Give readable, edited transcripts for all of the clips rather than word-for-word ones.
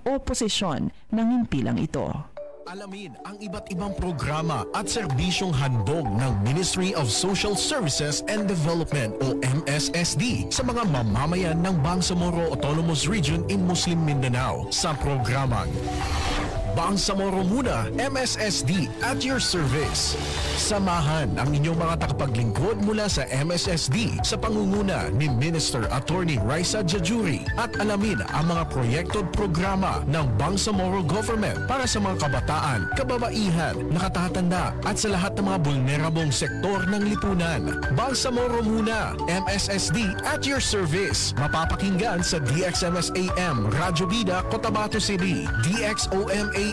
o posisyon ng himpilang ito. Alamin ang iba't ibang programa at serbisyong handog ng Ministry of Social Services and Development o MSSD sa mga mamamayan ng Bangsamoro Autonomous Region in Muslim Mindanao sa programang Bangsamoro Muna, MSSD at your service. Samahan ang inyong mga tagapaglingkod mula sa MSSD sa pangunguna ni Minister Attorney Raisa Jajuri at alamin ang mga proyekto at programa ng Bangsamoro Government para sa mga kabataan, kababaihan, nakatatanda at sa lahat ng mga vulnerable sektor ng lipunan. Bangsamoro Muna, MSSD at your service. Mapapakinggan sa DXMS-AM, Radyo Bida, Cotabato City, DXOM-AM,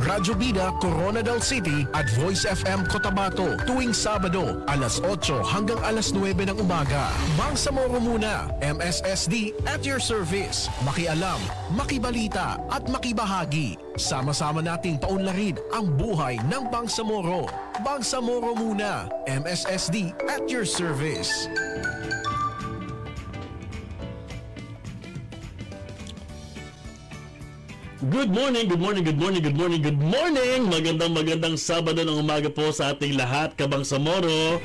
Radyo Bida, Coronadal City at Voice FM Cotabato tuwing Sabado, alas 8 hanggang alas 9 ng umaga. Bangsamoro Muna, MSSD at your service. Makialam, makibalita at makibahagi. Sama-sama nating paunlarin ang buhay ng Bangsamoro. Bangsamoro Muna, MSSD at your service. Good morning, good morning, good morning, good morning, good morning! Magandang Sabado ng umaga po sa ating lahat, Kabangsamoro.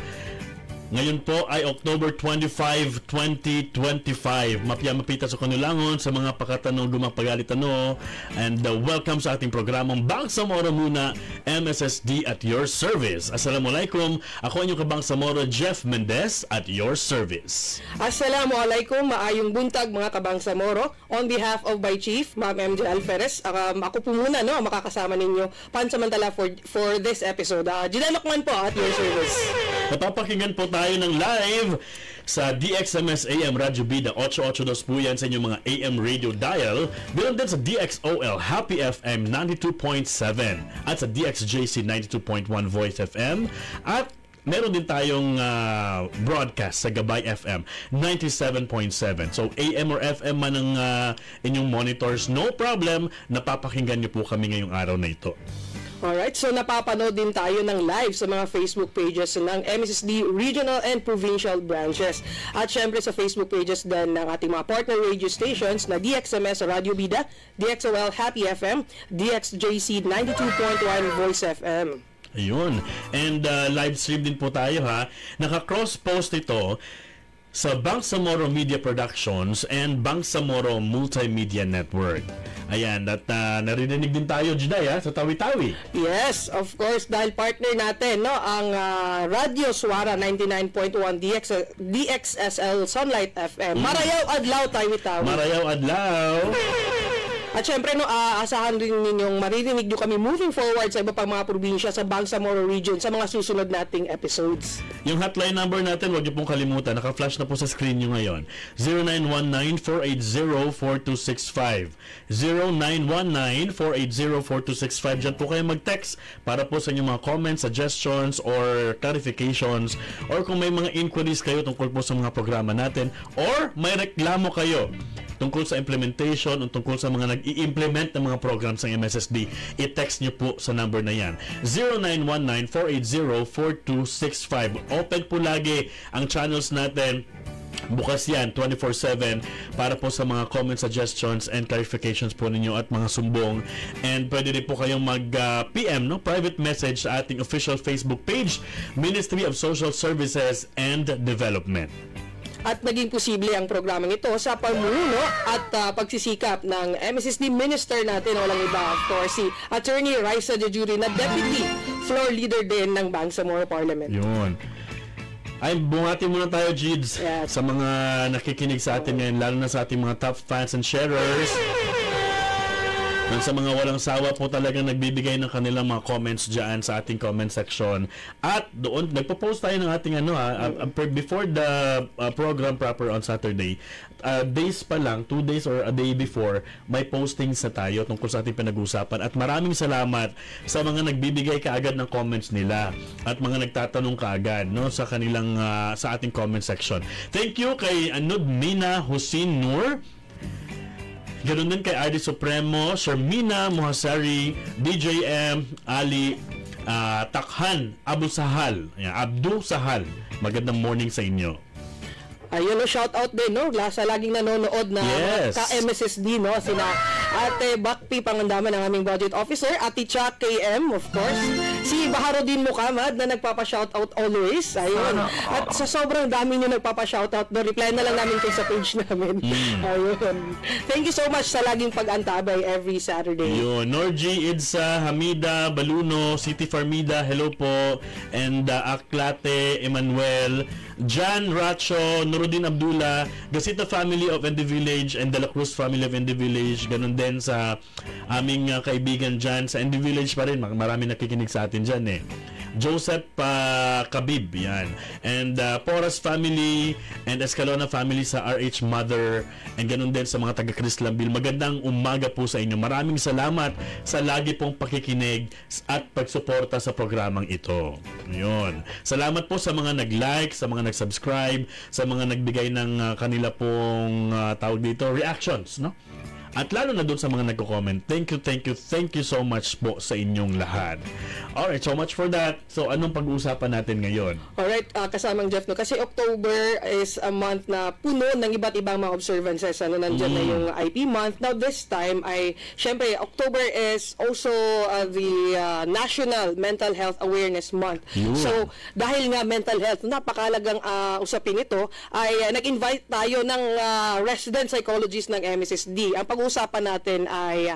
Ngayon po ay October 25, 2025. Mapita sa kanulangon sa mga pakatanong gumapagalitano. And welcome sa ating programang Bangsamoro Muna, MSSD at your service. Assalamualaikum. Ako ang inyong Kabangsamoro, Jeff Mendez at your service. Assalamualaikum. Maayong buntag mga Kabangsamoro. On behalf of my chief, Ma'am MJ Alferez, ako po muna makakasama ninyo pansamantala for this episode. Ginalokman po at your service. Napapakinggan po tayo ng live sa DXMS-AM Radyo Bida 882 po yan sa inyong mga AM radio dial. Meron din sa DXOL Happy FM 92.7 at sa DXJC 92.1 Voice FM at meron din tayong broadcast sa Gabay FM 97.7. So AM or FM man ang inyong monitors, no problem, napapakinggan niyo po kami ngayong araw na ito. Alright, so napapanood din tayo ng live sa mga Facebook pages ng MSSD Regional and Provincial Branches. At syempre sa Facebook pages din ng ating mga partner radio stations na DXMS Radyo Bida, DXOL Happy FM, DXJC 92.1 Voice FM. Ayun. And live stream din po tayo ha. Naka-cross-post ito sa Bangsamoro Media Productions and Bangsamoro Multimedia Network. Ayan, at narinig din tayo, Juday, sa Tawi-Tawi. Yes, of course, dahil partner natin, ang Radyo Suara 99.1 DXSL Sunlight FM. Marayaw Adlaw, Tawi-Tawi. Marayaw Adlaw. At syempre, asahan rin ninyong maririnig nyo kami moving forward sa iba pang mga probinsya sa Bangsamoro Region sa mga susunod nating episodes. Yung hotline number natin, huwag nyo pong kalimutan. Naka-flash na po sa screen nyo ngayon. 0919-480-4265. 0919-480-4265. Diyan po kayo mag-text para po sa inyong mga comments, suggestions, or clarifications, or kung may mga inquiries kayo tungkol po sa mga programa natin, or may reklamo kayo tungkol sa implementation o tungkol sa mga nag-i-implement ng mga programs ng MSSD, i-text nyo po sa number na yan. 0919-480-4265. Open po lagi ang channels natin. Bukas yan, 24/7 para po sa mga comments, suggestions, and clarifications po ninyo at mga sumbong. And pwede din po kayong mag-PM, private message sa ating official Facebook page, Ministry of Social Services and Development. At naging posible ang programang ito sa pamumuno at pagsisikap ng MSSD Minister natin, walang iba, of course, si Attorney Raisa Jajuri na Deputy Floor Leader din ng Bangsamoro Parliament. Yun. Ay, bumati muna tayo, Jids, sa mga nakikinig sa atin ngayon, lalo na sa ating mga top fans and sharers. Nang sa mga walang sawa po talagang nagbibigay ng kanilang mga comments dyan sa ating comment section. At doon, nagpo-post tayo ng ating before the program proper on Saturday, days pa lang, 2 days or a day before, may postings na tayo tungkol sa ating pinag-uusapan. At maraming salamat sa mga nagbibigay kaagad ng comments nila at mga nagtatanong kaagad sa kanilang, sa ating comment section. Thank you kay Nudmina Hussein Nur. Ganoon din kay Adi Supremo, Shermina Muhasari, DJM, Ali, Takhan, Abdul Sahal. Magandang morning sa inyo. Ayun, shout out din, sa laging nanonood na ka-MSSD, sina Ate Bakpi Pangandaman, ang aming budget officer. Ate Cha KM, of course. Si Baharudin Mukamad na nagpapa-shoutout always. Ayun. At sa sobrang dami nyo nagpapa-shoutout, reply na lang namin kayo sa page namin. Ayun. Thank you so much sa laging pag-antabay every Saturday. Yun. Norgy, Idsa, Hamida, Baluno, City Farmida, hello po. And Aklate, Emmanuel, Jan Racho, Nuruddin Abdullah, Gasita Family of Ende Village, and De La Cruz Family of Ende Village. Ganun din sa aming kaibigan dyan sa Ende Village pa rin. Marami nakikinig sa atin dyan eh. Joseph Kabib, yan. And Porras family and Escalona family sa RH Mother, and ganun din sa mga taga Crislambil. Magandang umaga po sa inyo. Maraming salamat sa lagi pong pakikinig at pagsuporta sa programang ito. Yun. Salamat po sa mga nag-like, sa mga nag-subscribe, sa mga nagbigay ng kanila pong tawag dito, reactions, no? At lalo na doon sa mga nagko-comment. Thank you so much po sa inyong lahat. Alright, so much for that. So, anong pag-uusapan natin ngayon? Alright, kasamang Jeff, no? Kasi October is a month na puno ng iba't ibang mga observances. Nandyan na yung IP month. Now, this time, syempre, October is also the National Mental Health Awareness Month. So, dahil nga mental health, napakalagang usapin ito, ay nag-invite tayo ng resident psychologist ng MSSD. Ang pag-uusapan natin ay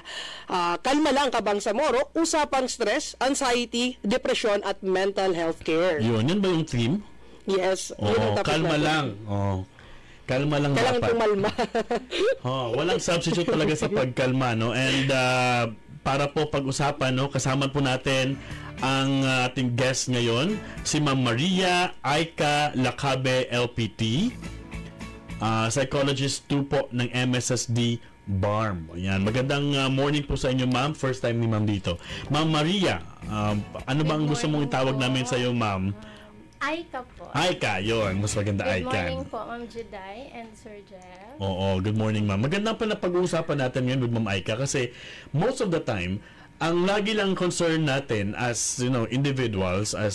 kalma lang Kabangsamoro, usapang stress, anxiety, depression at mental health care. Yun ba yung theme? Yes. Yun ang topic kalma natin. lang. Kalma lang kailangan dapat. tumalma. Walang substitute talaga sa pagkalma, no? And para po pag-usapan, no, kasama po natin ang ating guest ngayon, si Ma'am Maria Aika Lacabe, LPT, psychologist 2 po ng MSSD BARM. Ayan. Magandang morning po sa inyo, ma'am. First time ni ma'am dito. Ma'am Maria, ano ba ang gusto mong itawag namin sa iyo, ma'am? Aika po. Aika, yun. Mas maganda Good Aika. morning po, Ma'am Juday and Sir Jeff. Oo, good morning, ma'am. Maganda pala pag-uusapan natin ngayon with Ma'am Aika kasi most of the time, ang lagi lang concern natin as, individuals, as,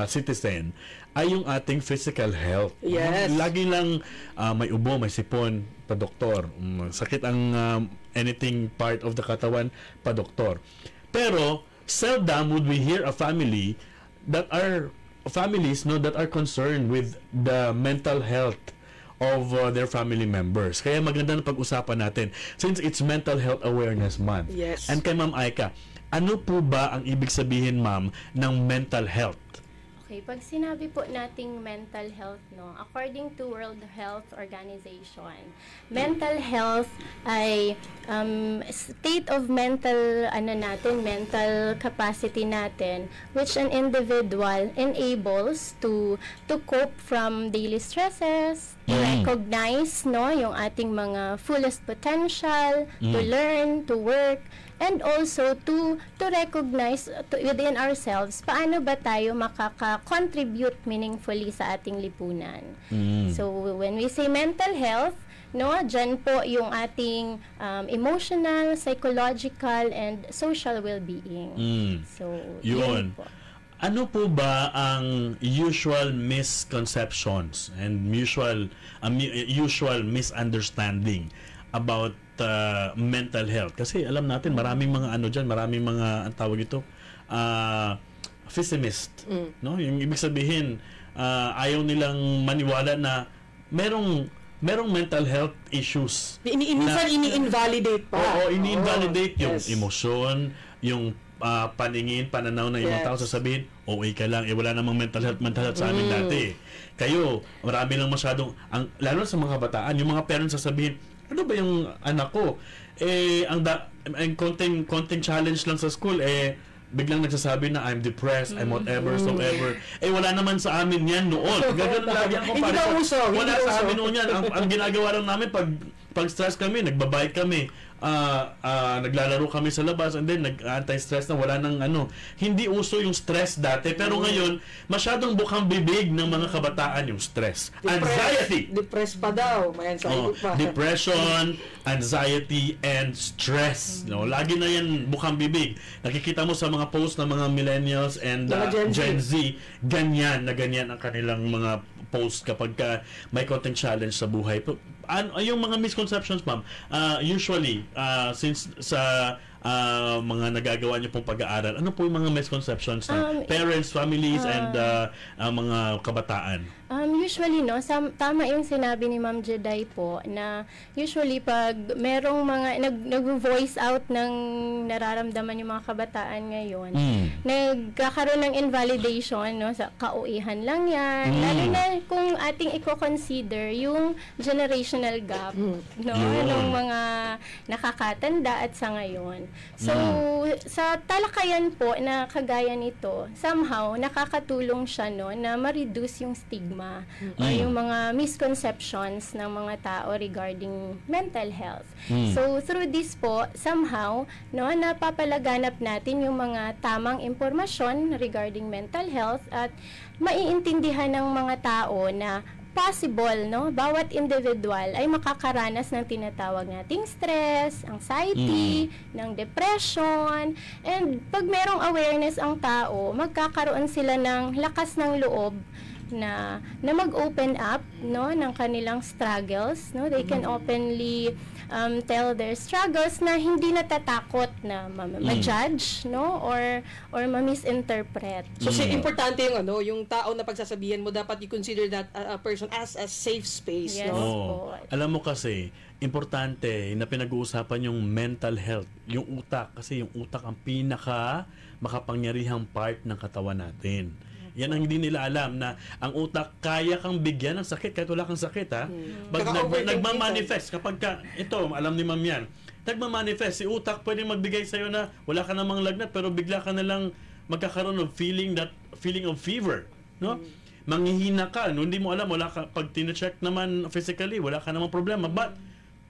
citizen, ay yung ating physical health. Yes. Lagi lang may ubo, may sipon, pa-doktor. Sakit ang anything part of the katawan, pa-doktor. Pero, seldom would we hear a family that are families that are concerned with the mental health of their family members. Kaya maganda na pag-usapan natin since it's Mental Health Awareness Month. Yes. And kay Ma'am Aika, ano po ba ang ibig sabihin, ma'am, ng mental health? Okay, pag sinabi po nating mental health, according to World Health Organization, mental health ay state of mental capacity natin, which an individual enables to cope from daily stresses, to recognize yung ating mga fullest potential, to learn, to work, and also to recognize within ourselves paano ba tayo makaka-contribute meaningfully sa ating lipunan. So when we say mental health, dyan po yung ating emotional, psychological, and social well-being. So yun po. Ano po ba ang usual misconceptions and usual misunderstanding about mental health? Kasi alam natin maraming mga maraming mga ang tawag ito pessimist, yung ibig sabihin ayaw nilang maniwala na merong mental health issues. Minsan ini-invalidate pa. Oo, ini-invalidate yung yes. emosyon, yung paningin, pananaw na yung mga tao sasabihin, okay ka lang, wala namang mental health sa amin dati. Kayo, marami lang masyadong, lalo sa mga kabataan, yung mga parents sasabihin, ano ba yung anak ko? Ang konting challenge lang sa school, biglang nagsasabi na I'm depressed, I'm whatever, soever. Wala naman sa amin yan noon. Ganoon lagi ang comparison. Wala sa amin noon yan. Ang ginagawa lang namin, pag stress kami, nagbabike kami. Naglalaro kami sa labas and then nag-anti-stress na wala nang hindi uso yung stress dati pero ngayon masyadong bukang bibig ng mga kabataan yung stress. Anxiety. Depressed pa daw, may anxiety pa. Depression, anxiety and stress. Lagi na yan bukang bibig. Nakikita mo sa mga posts ng mga millennials and Gen Z, ganyan ang kanilang mga post kapag may konting challenge sa buhay. Yung mga misconceptions, ma'am, usually, since sa mga nagagawa niyo pong pag-aaral, ano po yung mga misconceptions ng parents, families, and mga kabataan? Usually, no, tama yung sinabi ni Ma'am Jeday po na usually pag merong mga nag-voice out ng nararamdaman yung mga kabataan ngayon, nagkakaroon ng invalidation, no, sa kauihan lang yan. Lalo na kung ating i-consider yung generational gap, no, ng mga nakakatanda at sa ngayon. So, sa talakayan po na kagaya nito, somehow nakakatulong siya, no, na ma-reduce yung stigma o yung mga misconceptions ng mga tao regarding mental health. So, through this po, somehow, no, napapalaganap natin yung mga tamang impormasyon regarding mental health at maiintindihan ng mga tao na possible, no, bawat individual ay makakaranas ng tinatawag nating stress, anxiety, ng depression, and pag merong awareness ang tao, magkakaroon sila ng lakas ng loob na mag-open up, no, ng kanilang struggles, no, they can openly tell their struggles na hindi natatakot na ma-judge, no, or ma-misinterpret. So, importante yung yung tao na pagsasabihan mo, dapat i-consider that a person as a safe space, yes, no? po. Alam mo kasi, importante na pinag-uusapan yung mental health, yung utak, kasi yung utak ang pinaka makapangyarihang part ng katawan natin. Yan ang hindi nila alam, na ang utak kaya kang bigyan ng sakit kahit wala kang sakit, ha? Pag nagmamanifest, kapag ito, alam ni ma'am yan, nagmamanifest, si utak pwede magbigay sa'yo na wala ka namang lagnat, pero bigla ka na lang magkakaroon ng feeling of fever, no? Manghihina ka, no? Hindi mo alam, pag tine-check naman physically, wala ka namang problema,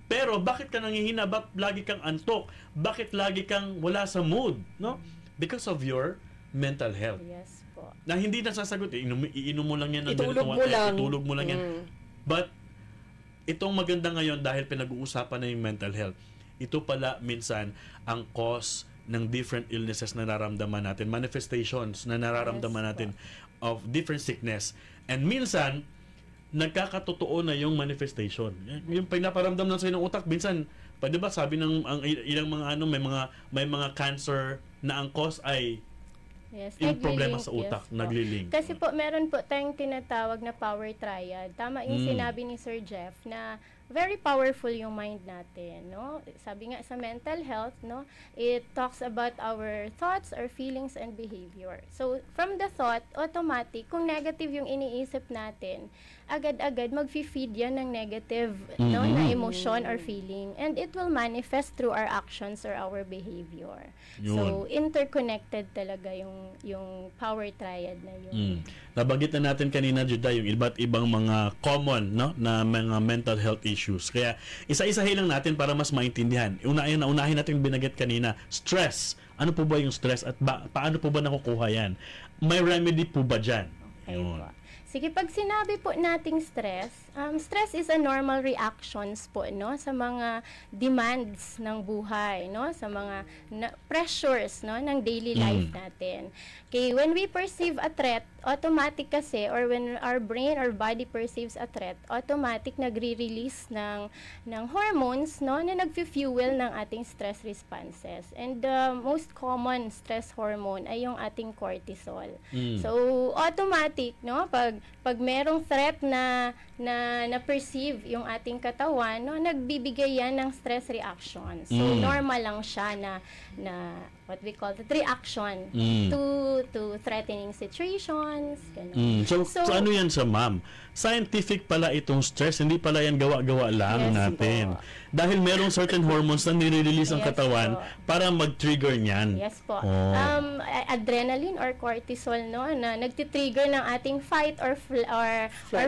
pero bakit ka nanghihina? Bakit lagi kang antok? Bakit lagi kang wala sa mood, no? Because of your mental health. Yes po. Na hindi nasasagot, iinom mo lang yan ng itulog mo lang yan. But itong maganda ngayon dahil pinag-uusapan na yung mental health, ito pala minsan ang cause ng different illnesses na nararamdaman natin, manifestations na nararamdaman natin of different sickness. And minsan nagkakatotoo na yung manifestation. Yung pinaparamdam ng sa'yo ng utak, minsan, di ba sabi ng ilang mga may mga cancer na ang cause ay yung problema sa utak, naglilink. Kasi po, meron po tayong tinatawag na power triad. Tama yung sinabi ni Sir Jeff na very powerful yung mind natin, no? Sabi nga sa mental health, no, it talks about our thoughts, our feelings, and behavior. So, from the thought, automatic, kung negative yung iniisip natin, agad-agad mag-feed yan ng negative, no, na emotion or feeling. And it will manifest through our actions or our behavior. Yun. So, interconnected talaga yung power triad na yun. Nabanggit na natin kanina, Judah, yung iba't ibang mga common, no, na mga mental health issues. Kaya isa-isahin lang natin para mas maintindihan. Unahin natin yung binanggit kanina, stress. Ano po ba yung stress at paano po ba nakukuha yan? May remedy po ba dyan? Okay po. Sige, pag sinabi po nating stress, stress is a normal reactions po, no, sa mga demands ng buhay, no, sa mga pressures, no, ng daily life natin. Okay, when we perceive a threat, automatic kasi, or when our brain or body perceives a threat, automatic nagre-release ng hormones, no, na nagfi-fuel ng ating stress responses. And the most common stress hormone ay yung ating cortisol. So, automatic, no, pag merong threat na perceive yung ating katawan, no, nagbibigay yan ng stress reaction. So, normal lang siya na what we call the reaction to threatening situations. So, ano yan sa ma'am? Scientific pala itong stress, hindi pala yan gawa-gawa lang natin. Dahil merong certain hormones na nire-release ang katawan para mag-trigger niyan. Yes po. Adrenaline or cortisol, no, na nagtitrigger ng ating fight or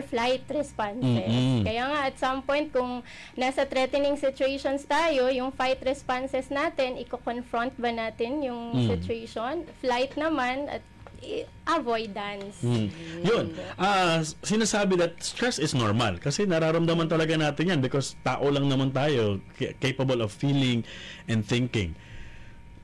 flight responses. Kaya nga, at some point, kung nasa threatening situations tayo, yung fight responses natin, i-confront ba natin yung situation? Flight naman, at avoidance. Yun. Sinasabi that stress is normal kasi nararamdaman talaga natin yan because tao lang naman tayo, capable of feeling and thinking.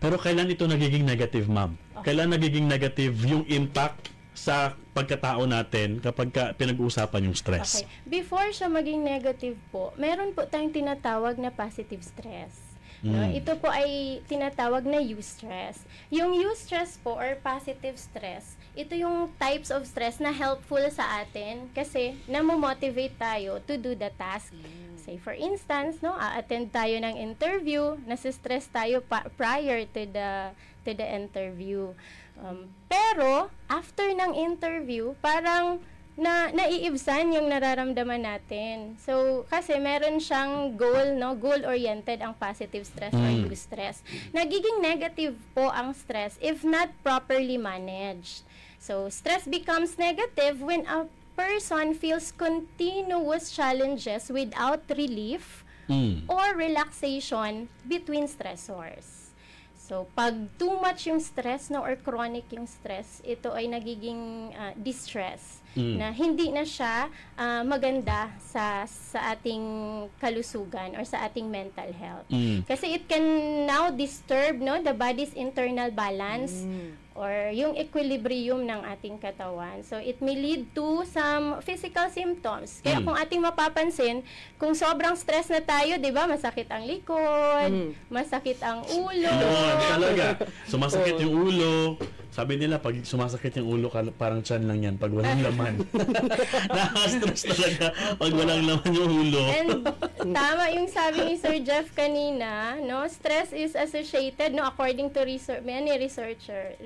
Pero kailan ito nagiging negative, ma'am? Kailan nagiging negative yung impact sa pagkatao natin kapag pinag-uusapan yung stress? Okay. Before siya maging negative po, meron po tayong tinatawag na positive stress. No? Ito po ay tinatawag na eustress. Yung eustress po or positive stress, ito yung types of stress na helpful sa atin kasi namo-motivate tayo to do the task. Say for instance, no, a-attend tayo ng interview, nasa-stress tayo prior to the interview. Pero after ng interview, parang naiibsan yung nararamdaman natin. So, kasi meron siyang goal, no? Goal-oriented ang positive stress or eustress. Nagiging negative po ang stress if not properly managed. So, stress becomes negative when a person feels continuous challenges without relief or relaxation between stressors. So, pag too much yung stress, no, or chronic yung stress, ito ay nagiging distress na hindi na siya maganda sa ating kalusugan or sa ating mental health. Kasi it can now disturb, no, the body's internal balance or yung equilibrium ng ating katawan. So, it may lead to some physical symptoms. Kaya kung ating mapapansin, kung sobrang stress na tayo, di ba, masakit ang likod, masakit ang ulo. Talaga. Sumasakit yung ulo. Sabi nila, pag sumasakit yung ulo, parang tiyan lang yan pag walang laman. Nakaka-stress talaga pag walang laman yung ulo. And tama yung sabi ni Sir Jeff kanina, no? Stress is associated, no, according to many researchers,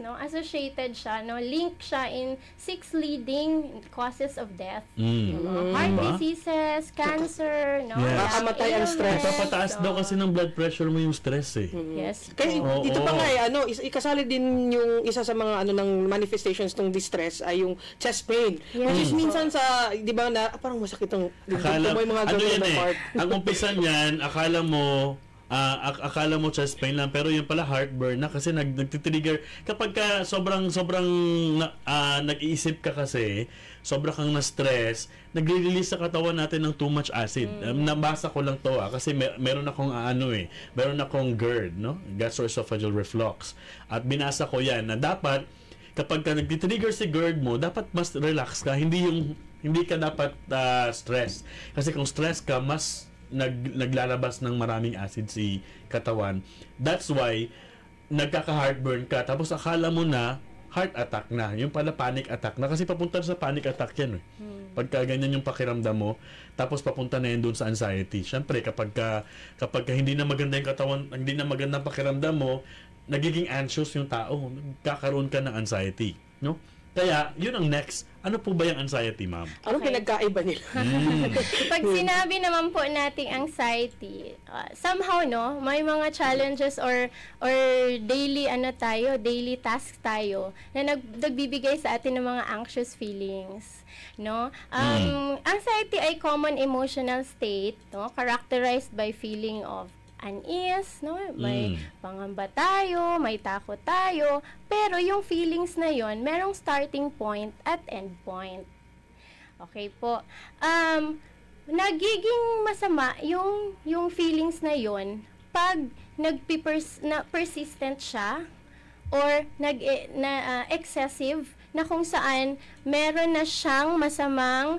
no? Associated siya, no? Link siya in 6 leading causes of death. Heart diseases, cancer, no? Nakakamatay ang stress. Papataas daw kasi ng blood pressure mo yung stress eh. Yes. Kaya dito pa nga ikasali din yung isa sa mga ng manifestations ng distress ay yung chest pain. Yes. Which is minsan sa, di ba, na parang masakit ang may mga ganun na part. Ang umpisa niyan, akala mo chest pain lang, pero yun pala heartburn na kasi nagtitrigger kapag ka sobrang nag-iisip ka kasi, sobra kang na-stress, nagre-release sa katawan natin ng too much acid. Nabasa ko lang to kasi meron akong meron akong GERD, no? Gastroesophageal reflux. At binasa ko yan na dapat kapag ka nagtitrigger si GERD mo, dapat mas relax ka, hindi ka dapat stress. Kasi kung stress ka, mas naglalabas ng maraming acid si katawan. That's why nagkaka-heartburn ka tapos akala mo na heart attack na. Yung pala panic attack na kasi papunta sa panic attack yan. Pagka ganyan yung pakiramdam mo, tapos papunta na yan doon sa anxiety. Siyempre, kapag hindi na maganda yung katawan, hindi na maganda ang pakiramdam mo, nagiging anxious yung tao. Kakaroon ka ng anxiety. No? Kaya, yun ang next. Ano po ba yung anxiety, ma'am? Anong pinagkaiba nila? Pag sinabi naman po nating anxiety, somehow, no, may mga challenges or daily daily task tayo na nagbibigay sa atin ng mga anxious feelings, no? Anxiety ay common emotional state, no, characterized by feeling of unease, no? May pangamba tayo, may takot tayo, pero yung feelings na yon, merong starting point at end point. Okay po. Nagiging masama yung feelings na yon pag persistent siya or excessive na kung saan meron na siyang masamang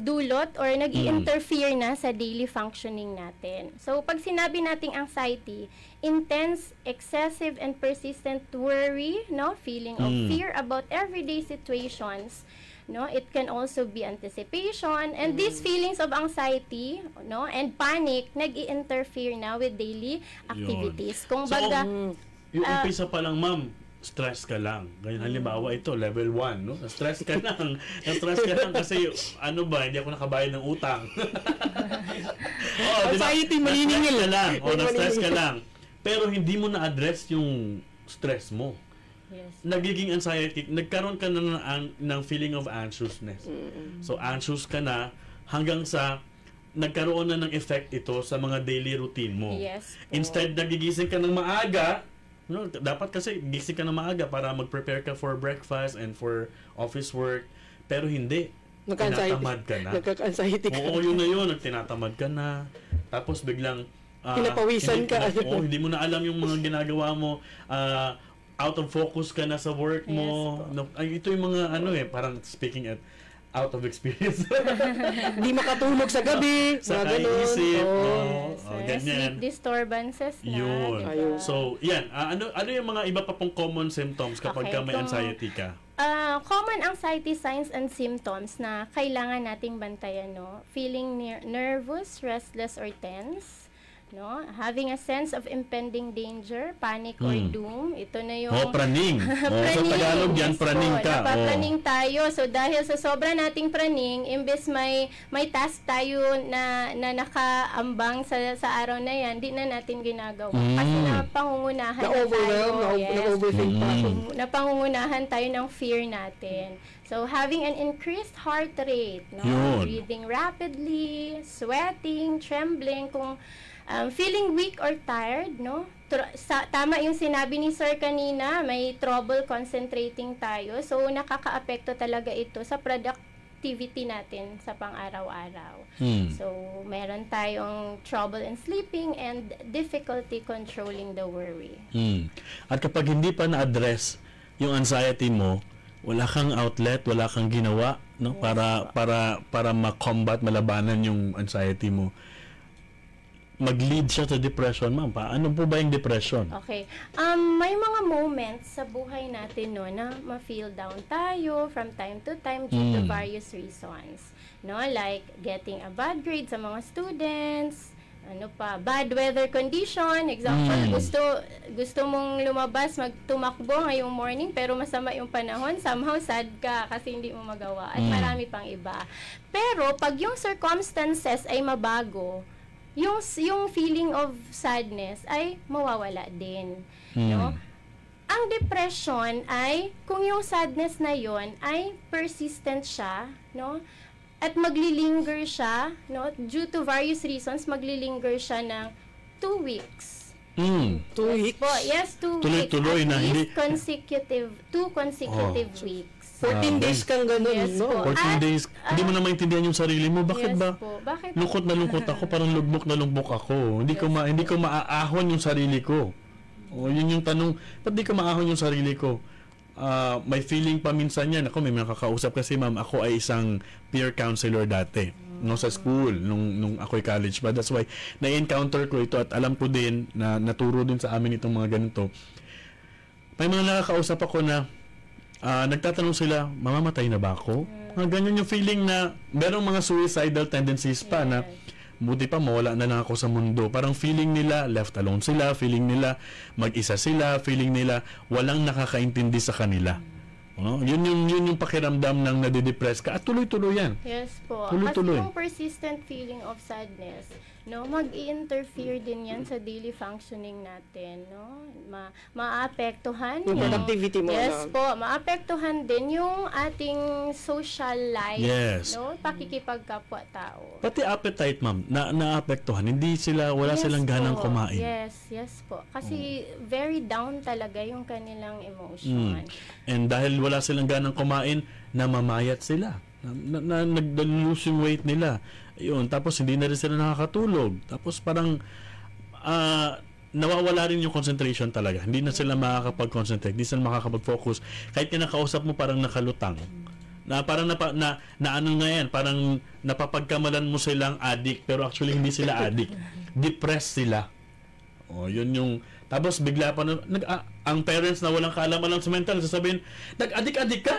dulot or nag-i-interfere na sa daily functioning natin. So, pag sinabi nating anxiety, intense, excessive, and persistent worry, no, feeling of fear about everyday situations, no, it can also be anticipation, and these feelings of anxiety, no, and panic, nag-i-interfere na with daily activities. Kung baga, yung umpisa pa lang, ma'am, stress ka lang. Ganyan, halimbawa ito, level 1, no? Na-stress ka lang. Na-stress ka lang kasi, hindi ako nakabayad ng utang. Anxiety, maniningil. Na-stress ka lang. Pero hindi mo na-address yung stress mo. yes. Nagiging anxiety, nagkaroon ka na ng feeling of anxiousness. So, anxious ka na hanggang sa nagkaroon na ng effect ito sa mga daily routine mo. Yes. Instead, nagigising ka ng maaga, no, dapat kasi gising ka na maaga para mag-prepare ka for breakfast and for office work. Pero hindi. Tinatamad ka na. Nagka-anxiety ka. Oo, yun na yun. Tinatamad ka na. Tapos biglang pinapawisan ka. Hindi mo na alam yung mga ginagawa mo. out of focus ka na sa work mo. Yes po. No, ay, ito yung mga parang speaking at out of experience. Hindi makatulog sa gabi, Sa mga ganun. kaisip, Oo. ganyan. Sleep disturbances na. Yun. diba? So, yan. Ano yung mga iba pa pong common symptoms kapag Okay, ka may kung- anxiety ka? Common anxiety signs and symptoms na kailangan nating bantayan, no? Feeling nervous, restless, or tense. No? Having a sense of impending danger, panic, or doom. Ito na yung... Praning. Sa Tagalog yan, Yes praning po, ka. napapraning tayo. So, dahil sa sobra nating praning, imbes may task tayo na nakaambang sa araw na yan, di na natin ginagawa. Kasi napangungunahan na tayo. Na-overwhelm, na-overthink pa. Napangungunahan tayo ng fear natin. So, having an increased heart rate, no? Yun. Breathing rapidly, sweating, trembling, kung feeling weak or tired, no? Tama yung sinabi ni Sir kanina, may trouble concentrating tayo. So, nakakaapekto talaga ito sa productivity natin sa pang-araw-araw. So, meron tayong trouble in sleeping and difficulty controlling the worry. At kapag hindi pa na-address yung anxiety mo, wala kang outlet, wala kang ginawa, no? Para ma-combat, malabanan yung anxiety mo. Mag-lead siya sa depression, ma'am. Ano po ba yung depression? Okay. May mga moments sa buhay natin, no, na ma-feel down tayo from time to time due to various reasons. No, like getting a bad grade sa mga students, bad weather condition. Example, gusto mong lumabas, magtumakbo ngayong morning, pero masama yung panahon, somehow sad ka kasi hindi mo magawa. At marami pang iba. Pero, pag yung circumstances ay mabago, yung feeling of sadness ay mawawala din. No? Ang depression ay, kung yung sadness na yon ay persistent siya, no? At maglilinger siya, no? Due to various reasons, maglilinger siya ng 2 weeks. 2 weeks? Po, yes, 2 weeks. Tuloy-tuloy At na, least hindi- 2 consecutive weeks. 14 days kang ganun, Yes no? po. 14 days, hindi mo na maintindihan yung sarili mo. Bakit Yes ba? po. Bakit? Lungkot na lungkot ako, parang lugbok na lugbok ako. Hindi ko maaahon yung sarili ko. O yun yung tanong, ba't di ko maahon yung sarili ko? May feeling pa minsan yan. Ako may mga kakausap kasi, ma'am, ako ay isang peer counselor dati. No, sa school, nung ako'y college pa. That's why, na-encounter ko ito at alam ko din, na naturo din sa amin itong mga ganito. May mga nakakausap ako na nagtatanong sila, mamamatay na ba ako? Mga ganyan yung feeling na merong mga suicidal tendencies pa na buti pa mawala na lang ako sa mundo. Parang feeling nila left alone sila, feeling nila mag-isa sila, feeling nila walang nakakaintindi sa kanila. Yun yung pakiramdam ng nadidepress ka at tuloy-tuloy yan. Yes po. Tuloy-tuloy. Kasi yung persistent feeling of sadness, no, mag-i-interfere din yan sa daily functioning natin, no? Maapektuhan Yung productivity mo, Yes no? po, maapektuhan din yung ating social life, Yes. no? Pakikipagkapwa-tao. Pati appetite, ma'am, naapektuhan. Wala silang ganang po. kumain. Yes po. Kasi very down talaga yung kanilang emotion. And dahil wala silang ganang kumain, namamayat sila. Nag-lose yung weight nila. Yun, tapos hindi na rin sila nakakatulog. Tapos parang nawawala rin yung concentration talaga. Hindi na sila makakapag-concentrate, hindi sila makakapag-focus. Kahit kinakausap mo parang nakalutang. Na parang ano nga yan, parang napapagkamalan mo silang addict, pero actually hindi sila addict. Depressed sila. Yun yung tapos bigla pa ang parents na walang kaalaman sa mental sasabihin, nag-addict ka?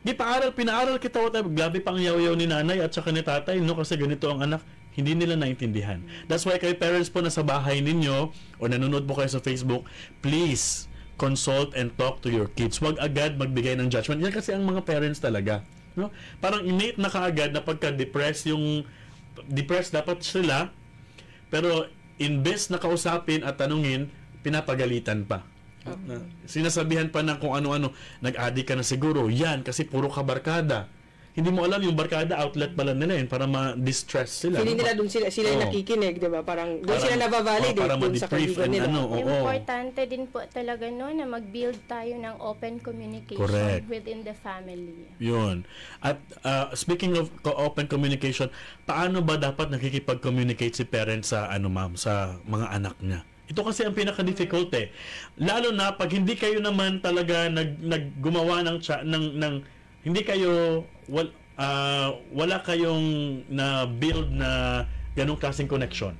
Pinaaral kita grabe pang yaw-yaw ni nanay at saka ni tatay, no, kasi ganito ang anak. Hindi nila naintindihan. That's why kayo parents po na sa bahay ninyo o nanonood po kayo sa Facebook, please consult and talk to your kids. Huwag agad magbigay ng judgment. Yan kasi ang mga parents talaga, no? Parang innate na kaagad na pagka-depressed dapat sila, pero imbes na kausapin at tanungin, pinapagalitan pa. Sinasabihan pa ng kung ano-ano, nag-addict ka na siguro. Yan, kasi puro ka barkada. Hindi mo alam yung barkada, outlet pala nila yun para ma-distress sila. Feeling nila doon sila yung nakikinig, di ba? Parang doon sila nabavalidate para doon sa kaibigan nila. Importante din po talaga na mag-build tayo ng open communication within the family. Yun. At speaking of open communication, paano ba dapat nakikipag-communicate si parents sa ma'am, sa mga anak niya? Ito kasi ang pinaka-difficult Lalo na pag hindi kayo naman talaga naggumawa ng hindi kayo wala kayong na build na ganung klaseng connection.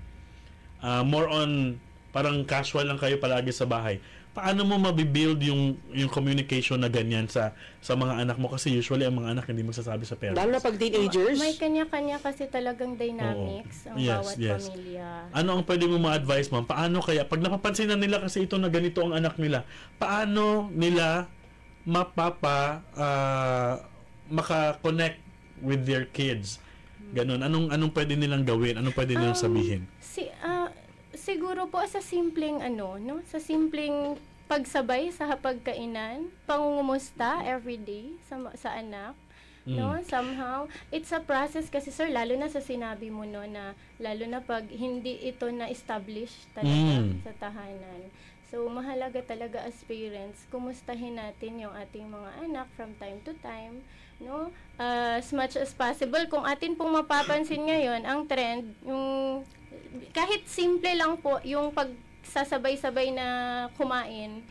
More on parang casual lang kayo palagi sa bahay. Paano mo mabibuild yung communication na ganyan sa mga anak mo? Kasi usually ang mga anak hindi magsasabi sa parents. Lalo na pag teenagers. May kanya-kanya kasi talagang dynamics ang bawat pamilya. Ano ang pwede mo ma-advise, ma'am? Paano kaya, pag napapansin na nila kasi ito na ganito ang anak nila, paano nila maka-connect with their kids? Ganun. Anong pwede nilang gawin? Anong pwede nilang sabihin? Siguro po sa simpleng sa simpleng pagsabay sa hapagkainan, pangungumusta everyday sa anak, no? Somehow it's a process kasi sir, lalo na sa sinabi mo na lalo na pag hindi ito na establish talaga sa tahanan. So mahalaga talaga as parents, kumustahin natin yung ating mga anak from time to time, no? As much as possible, kung atin pong mapapansin ngayon, ang trend, yung kahit simple lang po, yung pagsasabay-sabay na kumain,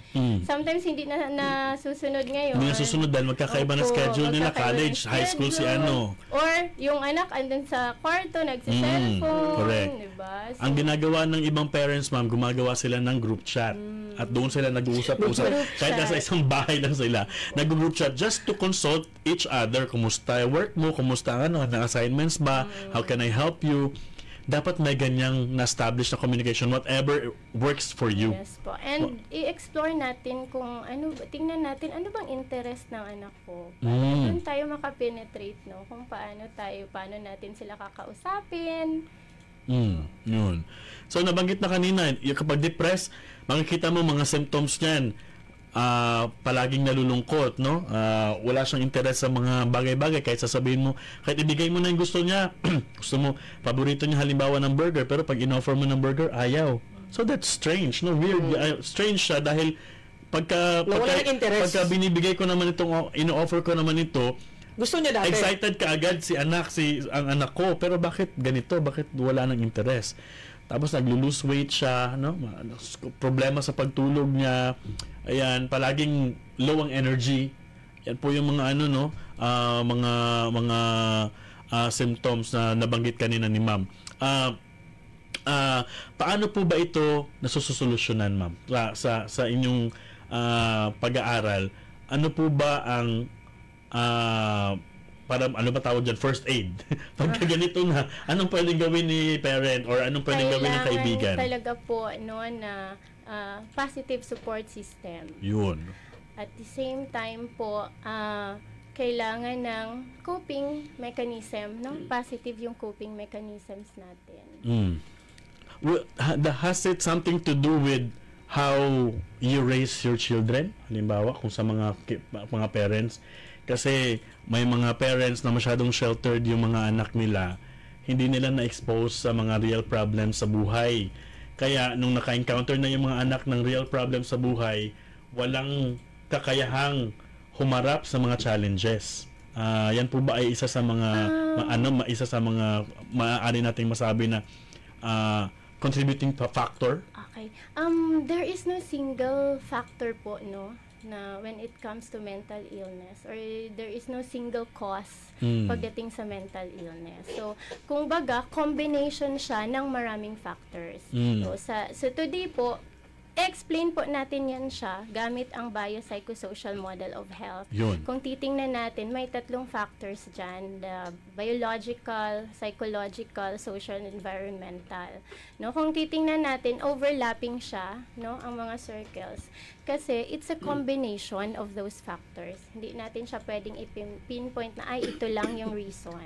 sometimes hindi na susunod ngayon. Hindi na susunod dahil magkakaiba na schedule nila, college, high school, si ano. Or yung anak andun sa kwarto, nagsiselfone. Correct. Diba? So, ang ginagawa ng ibang parents, ma'am, gumagawa sila ng group chat. At doon sila nag-uusap-usap. Kahit nasa isang bahay lang sila, nag-group chat just to consult each other. Kumusta yung work mo? Kumusta ang assignments ba? How can I help you? Dapat may ganyang na-establish na communication, whatever works for you. Yes po. And i-explore natin kung tingnan natin ano bang interest ng anak ko. Doon tayo makapenetrate, no? Kung paano natin sila kakausapin. Yun. So, nabanggit na kanina, yung kapag depressed, makikita mo mga symptoms niyan. Palaging nalulungkot, no? Wala siyang interest sa mga bagay-bagay, kahit sasabihin mo, kahit ibigay mo na yung gusto niya, gusto mo, paborito niya halimbawa ng burger, pero pag in-offer mo ng burger, ayaw. So that's strange, no? Weird. Strange siya dahil pagka binibigay ko naman itong, in-offer ko naman ito, gusto niya dati. Excited ka agad ang anak ko, pero bakit ganito? Bakit wala ng interest? Tapos naglo-lose weight siya, no? Problema sa pagtulog niya. Ayan, palaging low ang energy. Yan po yung mga mga symptoms na nabanggit kanina ni ma'am. Paano po ba ito nasusolusyonan, ma'am? Sa inyong pag-aaral, ano po ba ang para ano ba tawag dyan? First aid. Pagka ganito na, anong pwedeng gawin ni parent or anong pwedeng gawin ng kaibigan? Kailangan talaga po na positive support system. Yun. At the same time po, kailangan ng coping mechanism, no? Positive yung coping mechanisms natin. Has it something to do with how you raise your children? Halimbawa, kung sa mga parents, kasi may mga parents na masyadong sheltered yung mga anak nila, hindi nila na-expose sa mga real problems sa buhay. Kaya nung naka-encounter na yung mga anak ng real problems sa buhay, walang kakayahang humarap sa mga challenges. Yan po ba ay isa sa mga maaari nating masabi na contributing factor? Okay. There is no single factor po, no, na when it comes to mental illness, or there is no single cause pagdating sa mental illness. So, kung baga, combination siya ng maraming factors. So today po, explain po natin yan siya gamit ang biopsychosocial model of health. Yun. Kung titingnan natin, may 3 factors dyan: the biological, psychological, social, and environmental. No, kung titingnan natin, overlapping siya, no, ang mga circles. Kasi it's a combination of those factors. Hindi natin siya pwedeng i-pinpoint na, ito lang yung reason.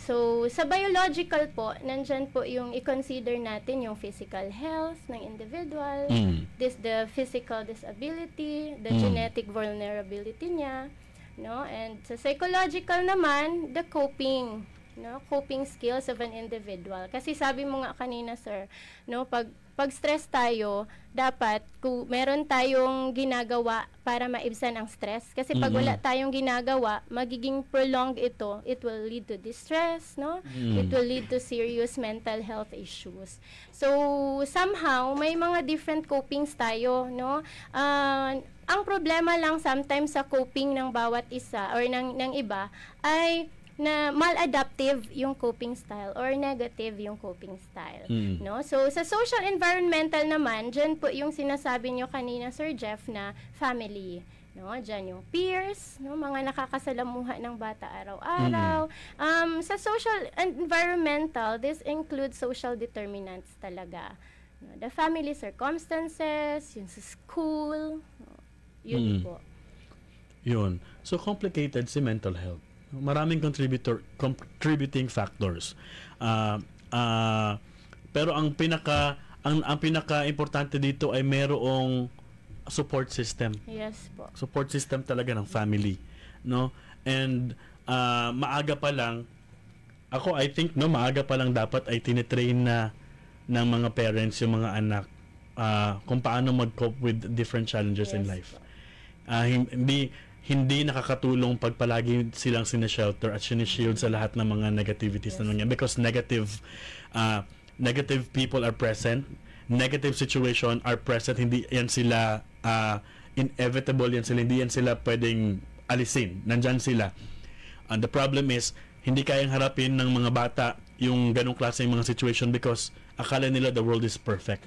So, sa biological po, nandyan po yung i-consider natin yung physical health ng individual, the physical disability, the genetic vulnerability niya, no? And sa psychological naman, the coping no, coping skills of an individual. Kasi sabi mo nga kanina, sir, no, pag stress tayo, dapat kung meron tayong ginagawa para maibsan ang stress. Kasi pag wala tayong ginagawa, magiging prolonged ito. It will lead to distress, no? It will lead to serious mental health issues. So, somehow, may mga different copings tayo, no? Ang problema lang sometimes sa coping ng bawat isa or ng iba ay na maladaptive yung coping style or negative yung coping style, no? So sa social environmental naman, diyan po yung sinasabi nyo kanina, Sir Jeff, na family, no? Diyan yung peers, no, mga nakakasalamuha ng bata araw-araw. Sa social environmental, this includes social determinants talaga, no? The family circumstances, yung sa school, no? Yun po. Yun. So complicated si mental health. Maraming contributing factors. Pero ang pinaka importante dito ay merong support system. Yes po. Support system talaga ng family, no? And maaga pa lang I think maaga pa lang dapat ay tinitrain na ng mga parents yung mga anak kung paano mag-cope with different challenges in life. Hindi nakakatulong pag palagi silang sineshelter at sinishield sa lahat ng mga negativities na nangyayari. Because negative people are present, negative situation are present, hindi yan sila inevitable, hindi yan sila pwedeng alisin. Nandyan sila. And the problem is, hindi kayang harapin ng mga bata yung ganong klaseng mga situation because akala nila the world is perfect.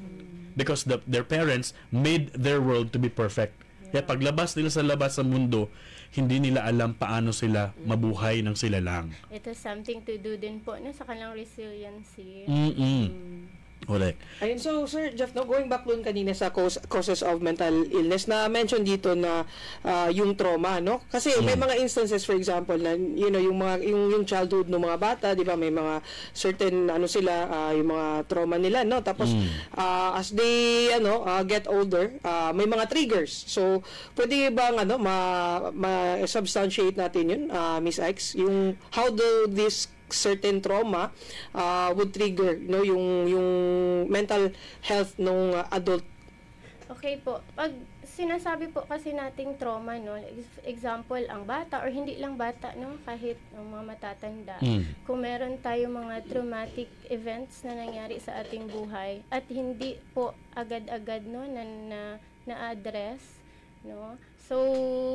Because their parents made their world to be perfect. Kaya paglabas nila sa labas sa mundo, hindi nila alam paano sila mabuhay ng sila lang. It has something to do din po sa kanilang resiliency. Correct. Ayun, so Sir Jeff, going back doon kanina sa causes of mental illness, na mention dito na yung trauma, no? Kasi may mga instances, for example, na yung childhood ng mga bata, di ba, may mga certain yung mga trauma nila, no? Tapos as they get older, may mga triggers. So pwede bang ma-substantiate natin yun, Miss Ix, yung how do this certain trauma would trigger yung mental health ng adult. Okay po. Pag sinasabi po kasi nating trauma, example, ang bata or hindi lang bata, kahit ang mga matatanda, kung meron tayong mga traumatic events na nangyari sa ating buhay at hindi po agad-agad na-address, so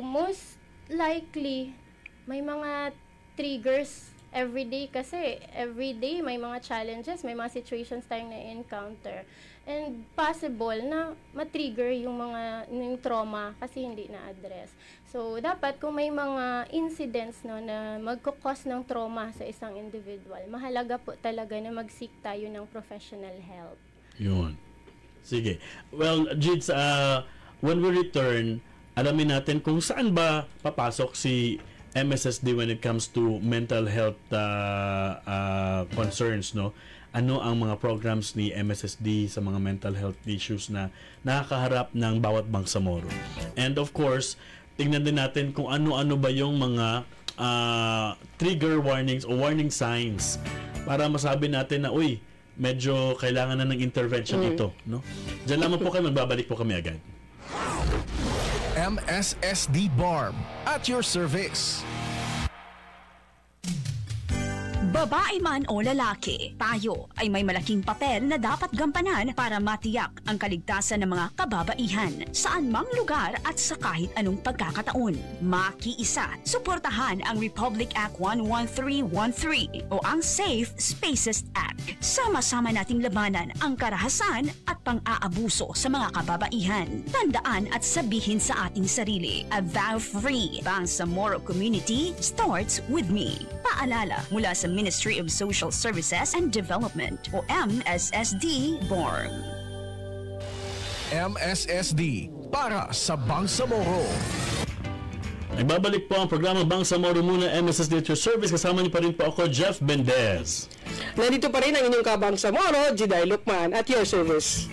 most likely may mga triggers everyday, kasi everyday may mga challenges, may mga situations tayong na-encounter. And possible na matrigger yung trauma kasi hindi na-address. So, dapat kung may mga incidents na magkukos ng trauma sa isang individual, mahalaga po talaga na mag-seek tayo ng professional help. Yun. Sige. Well, Jids, when we return, alamin natin kung saan ba papasok si MSSD when it comes to mental health concerns, no? Ano ang mga programs ni MSSD sa mga mental health issues na nakakaharap ng bawat Bangsamoro. And of course, tingnan din natin kung ano-ano ba yung mga trigger warnings o warning signs para masabi natin na, uy, medyo kailangan na ng intervention ito, no? Diyan lamang po kayo, magbabalik po kami agad. MSSD BARB at your service. Babae man o lalaki, tayo ay may malaking papel na dapat gampanan para matiyak ang kaligtasan ng mga kababaihan saan mang lugar at sa kahit anong pagkakataon. Makiisa, suportahan ang Republic Act 11313 o ang Safe Spaces Act. Sama-sama nating labanan ang karahasan at pang-aabuso sa mga kababaihan. Tandaan at sabihin sa ating sarili, a vow free. Bangsamoro community starts with me. Paalala mula sa Ministry of Social Services and Development o MSSD BARB. MSSD para sa Bangsamoro. Nagbabalik po ang programa Bangsamoro muna, MSSD at your service. Kasama niyo pa rin po ako, Jeff Mendez. Nandito pa rin ang inyong kabangsamoro, Jiday Lukman, at your service.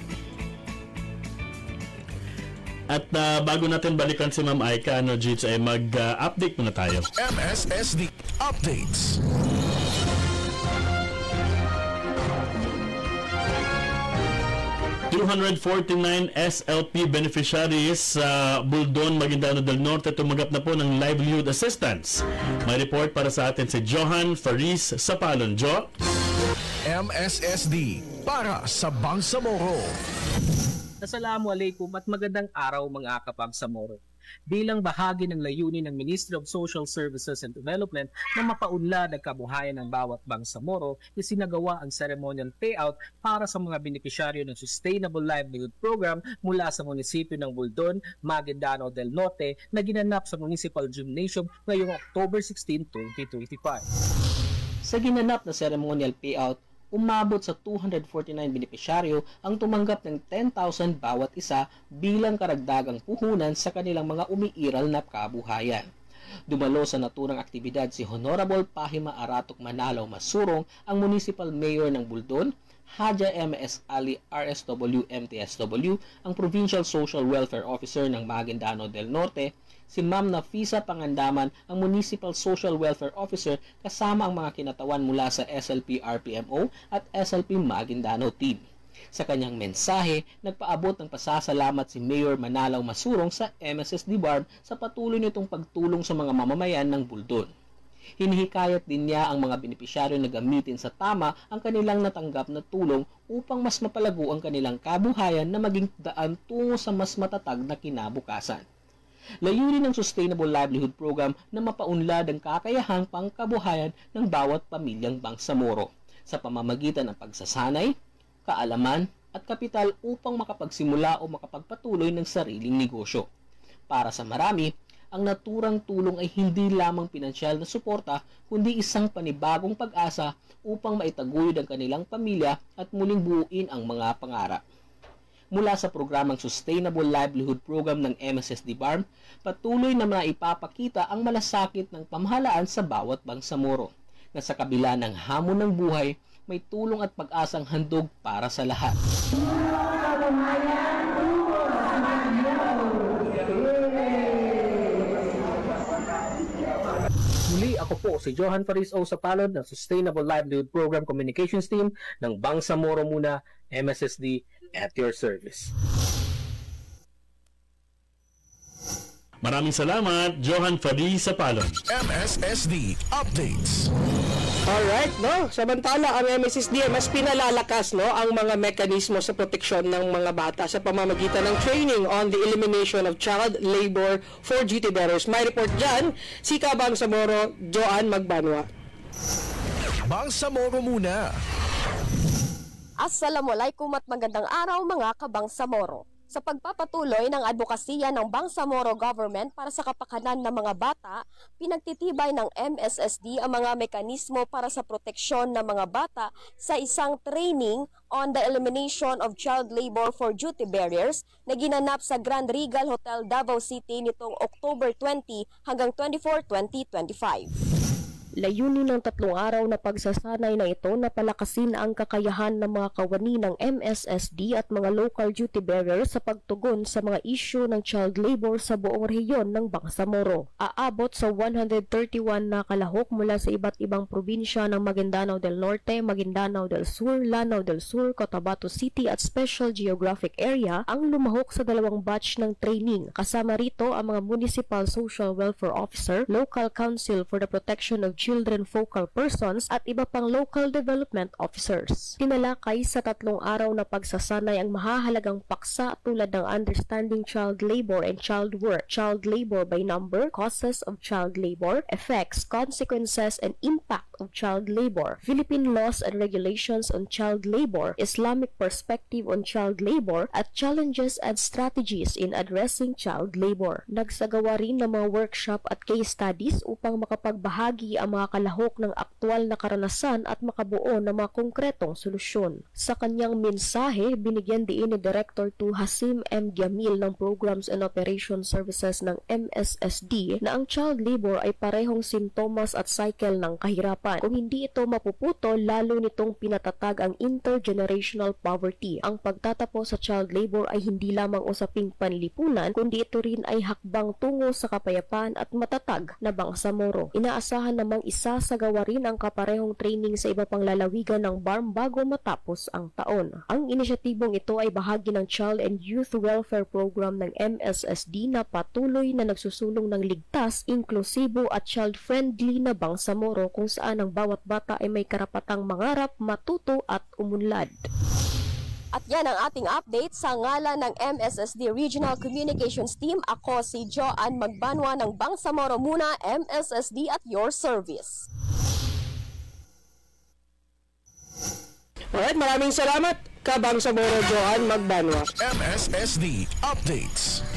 At bago natin balikan si Ma'am Aika, Jits, ay mag-update muna tayo. MSSD Updates. 249 SLP beneficiaries sa Buldon, Maguindano del Norte tumanggap na po ng livelihood assistance. May report para sa atin si Johan Faris Sapalon. Jo? MSSD para sa Bangsamoro. Assalamualaikum at magandang araw mga kabangsamoro. Bilang bahagi ng layunin ng Ministry of Social Services and Development na mapaunlad ang kabuhayan ng bawat bangsamoro, isinagawa ang ceremonial payout para sa mga benepisyaryo ng Sustainable Livelihood Program mula sa munisipyo ng Buldon, Maguindano del Norte na ginanap sa Municipal Gymnasium ngayong October 16, 2025. Sa ginanap na ceremonial payout, umabot sa 249 benepisyaryo ang tumanggap ng 10,000 bawat isa bilang karagdagang puhunan sa kanilang mga umiiral na kabuhayan. Dumalo sa naturang aktibidad si Honorable Pahima Aratok Manalaw Masurong, ang Municipal Mayor ng Buldon, Haja M.S. Ali RSW MTSW, ang Provincial Social Welfare Officer ng Maguindano del Norte, si Ma'am Nafisa Pangandaman, ang Municipal Social Welfare Officer, kasama ang mga kinatawan mula sa SLP RPMO at SLP Maguindano team. Sa kanyang mensahe, nagpaabot ng pasasalamat si Mayor Manalaw Masurong sa MSSD BARM sa patuloy nitong pagtulong sa mga mamamayan ng Buldon. Hinihikayat din niya ang mga benepisyaryo na gamitin sa tama ang kanilang natanggap na tulong upang mas mapalago ang kanilang kabuhayan na maging daan tungo sa mas matatag na kinabukasan. Layunin ng Sustainable Livelihood Program na mapaunlad ang kakayahang pangkabuhayan ng bawat pamilyang bangsamoro sa pamamagitan ng pagsasanay, kaalaman at kapital upang makapagsimula o makapagpatuloy ng sariling negosyo. Para sa marami, ang naturang tulong ay hindi lamang pinansyal na suporta kundi isang panibagong pag-asa upang maitaguyod ang kanilang pamilya at muling buuin ang mga pangarap. Mula sa programang Sustainable Livelihood Program ng MSSD BARM, patuloy na maipapakita ang malasakit ng pamahalaan sa bawat bangsamoro, na sa kabila ng hamon ng buhay, may tulong at pag-asang handog para sa lahat. Muli ako po si Johan Faris O. Sapalon ng Sustainable Livelihood Program Communications Team ng Bangsamoro Muna, MSSD, at your service. Maraming salamat, Johan Faris Sapalon. MSSD Updates. Alright, no? Samantala, ang MSSD mas pinalalakas, no, ang mga mekanismo sa proteksyon ng mga bata sa pamamagitan ng training on the elimination of child labor for duty bearers. May report dyan, si Bangsamoro, Joan Magbanwa. Bangsamoro Muna. Assalamualaikum at magandang araw mga kabangsamoro. Sa pagpapatuloy ng advokasya ng Bangsamoro Government para sa kapakanan ng mga bata, pinagtitibay ng MSSD ang mga mekanismo para sa proteksyon ng mga bata sa isang training on the elimination of child labor for duty bearers na ginanap sa Grand Regal Hotel Davao City nitong October 20 hanggang 24, 2025. Layunin ng 3 araw na pagsasanay na ito na palakasin ang kakayahan ng mga kawani ng MSSD at mga local duty bearers sa pagtugon sa mga isyu ng child labor sa buong rehiyon ng Bangsamoro. Aabot sa 131 na kalahok mula sa iba't ibang probinsya ng Maguindano del Norte, Maguindano del Sur, Lanao del Sur, Cotabato City at Special Geographic Area ang lumahok sa 2 batch ng training. Kasama rito ang mga Municipal Social Welfare Officer, Local Council for the Protection of Children Focal Persons at iba pang local development officers. Tinalakay sa 3 araw na pagsasanay ang mahahalagang paksa tulad ng understanding child labor and child work, child labor by number, causes of child labor, effects, consequences, and impact of child labor, Philippine laws and regulations on child labor, Islamic perspective on child labor, at challenges and strategies in addressing child labor. Nagsagawa rin ng mga workshop at case studies upang makapagbahagi ang mga kalahok ng aktwal na karanasan at makabuo ng mga konkretong solusyon. Sa kanyang mensahe, binigyan diin ni Director 2 Hasim M. Giamil ng Programs and Operations Services ng MSSD na ang child labor ay parehong sintomas at cycle ng kahirapan. Kung hindi ito mapuputo, lalo nitong pinatatag ang intergenerational poverty. Ang pagtatapos sa child labor ay hindi lamang usaping panlipunan, kundi ito rin ay hakbang tungo sa kapayapaan at matatag na bangsamoro. Inaasahan namang Samantsamantalang isasagawa rin ang kaparehong training sa iba pang lalawigan ng BARM bago matapos ang taon. Ang inisyatibong ito ay bahagi ng Child and Youth Welfare Program ng MSSD na patuloy na nagsusulong ng ligtas, inklusibo at child-friendly na Bangsamoro kung saan ang bawat bata ay may karapatang mangarap, matuto at umunlad. At yan ang ating update sa ngalan ng MSSD Regional Communications Team. Ako si Joanne Magbanwa ng Bangsamoro Muna, MSSD at your service. Alright, maraming salamat ka Bangsamoro Joanne Magbanwa. MSSD Updates.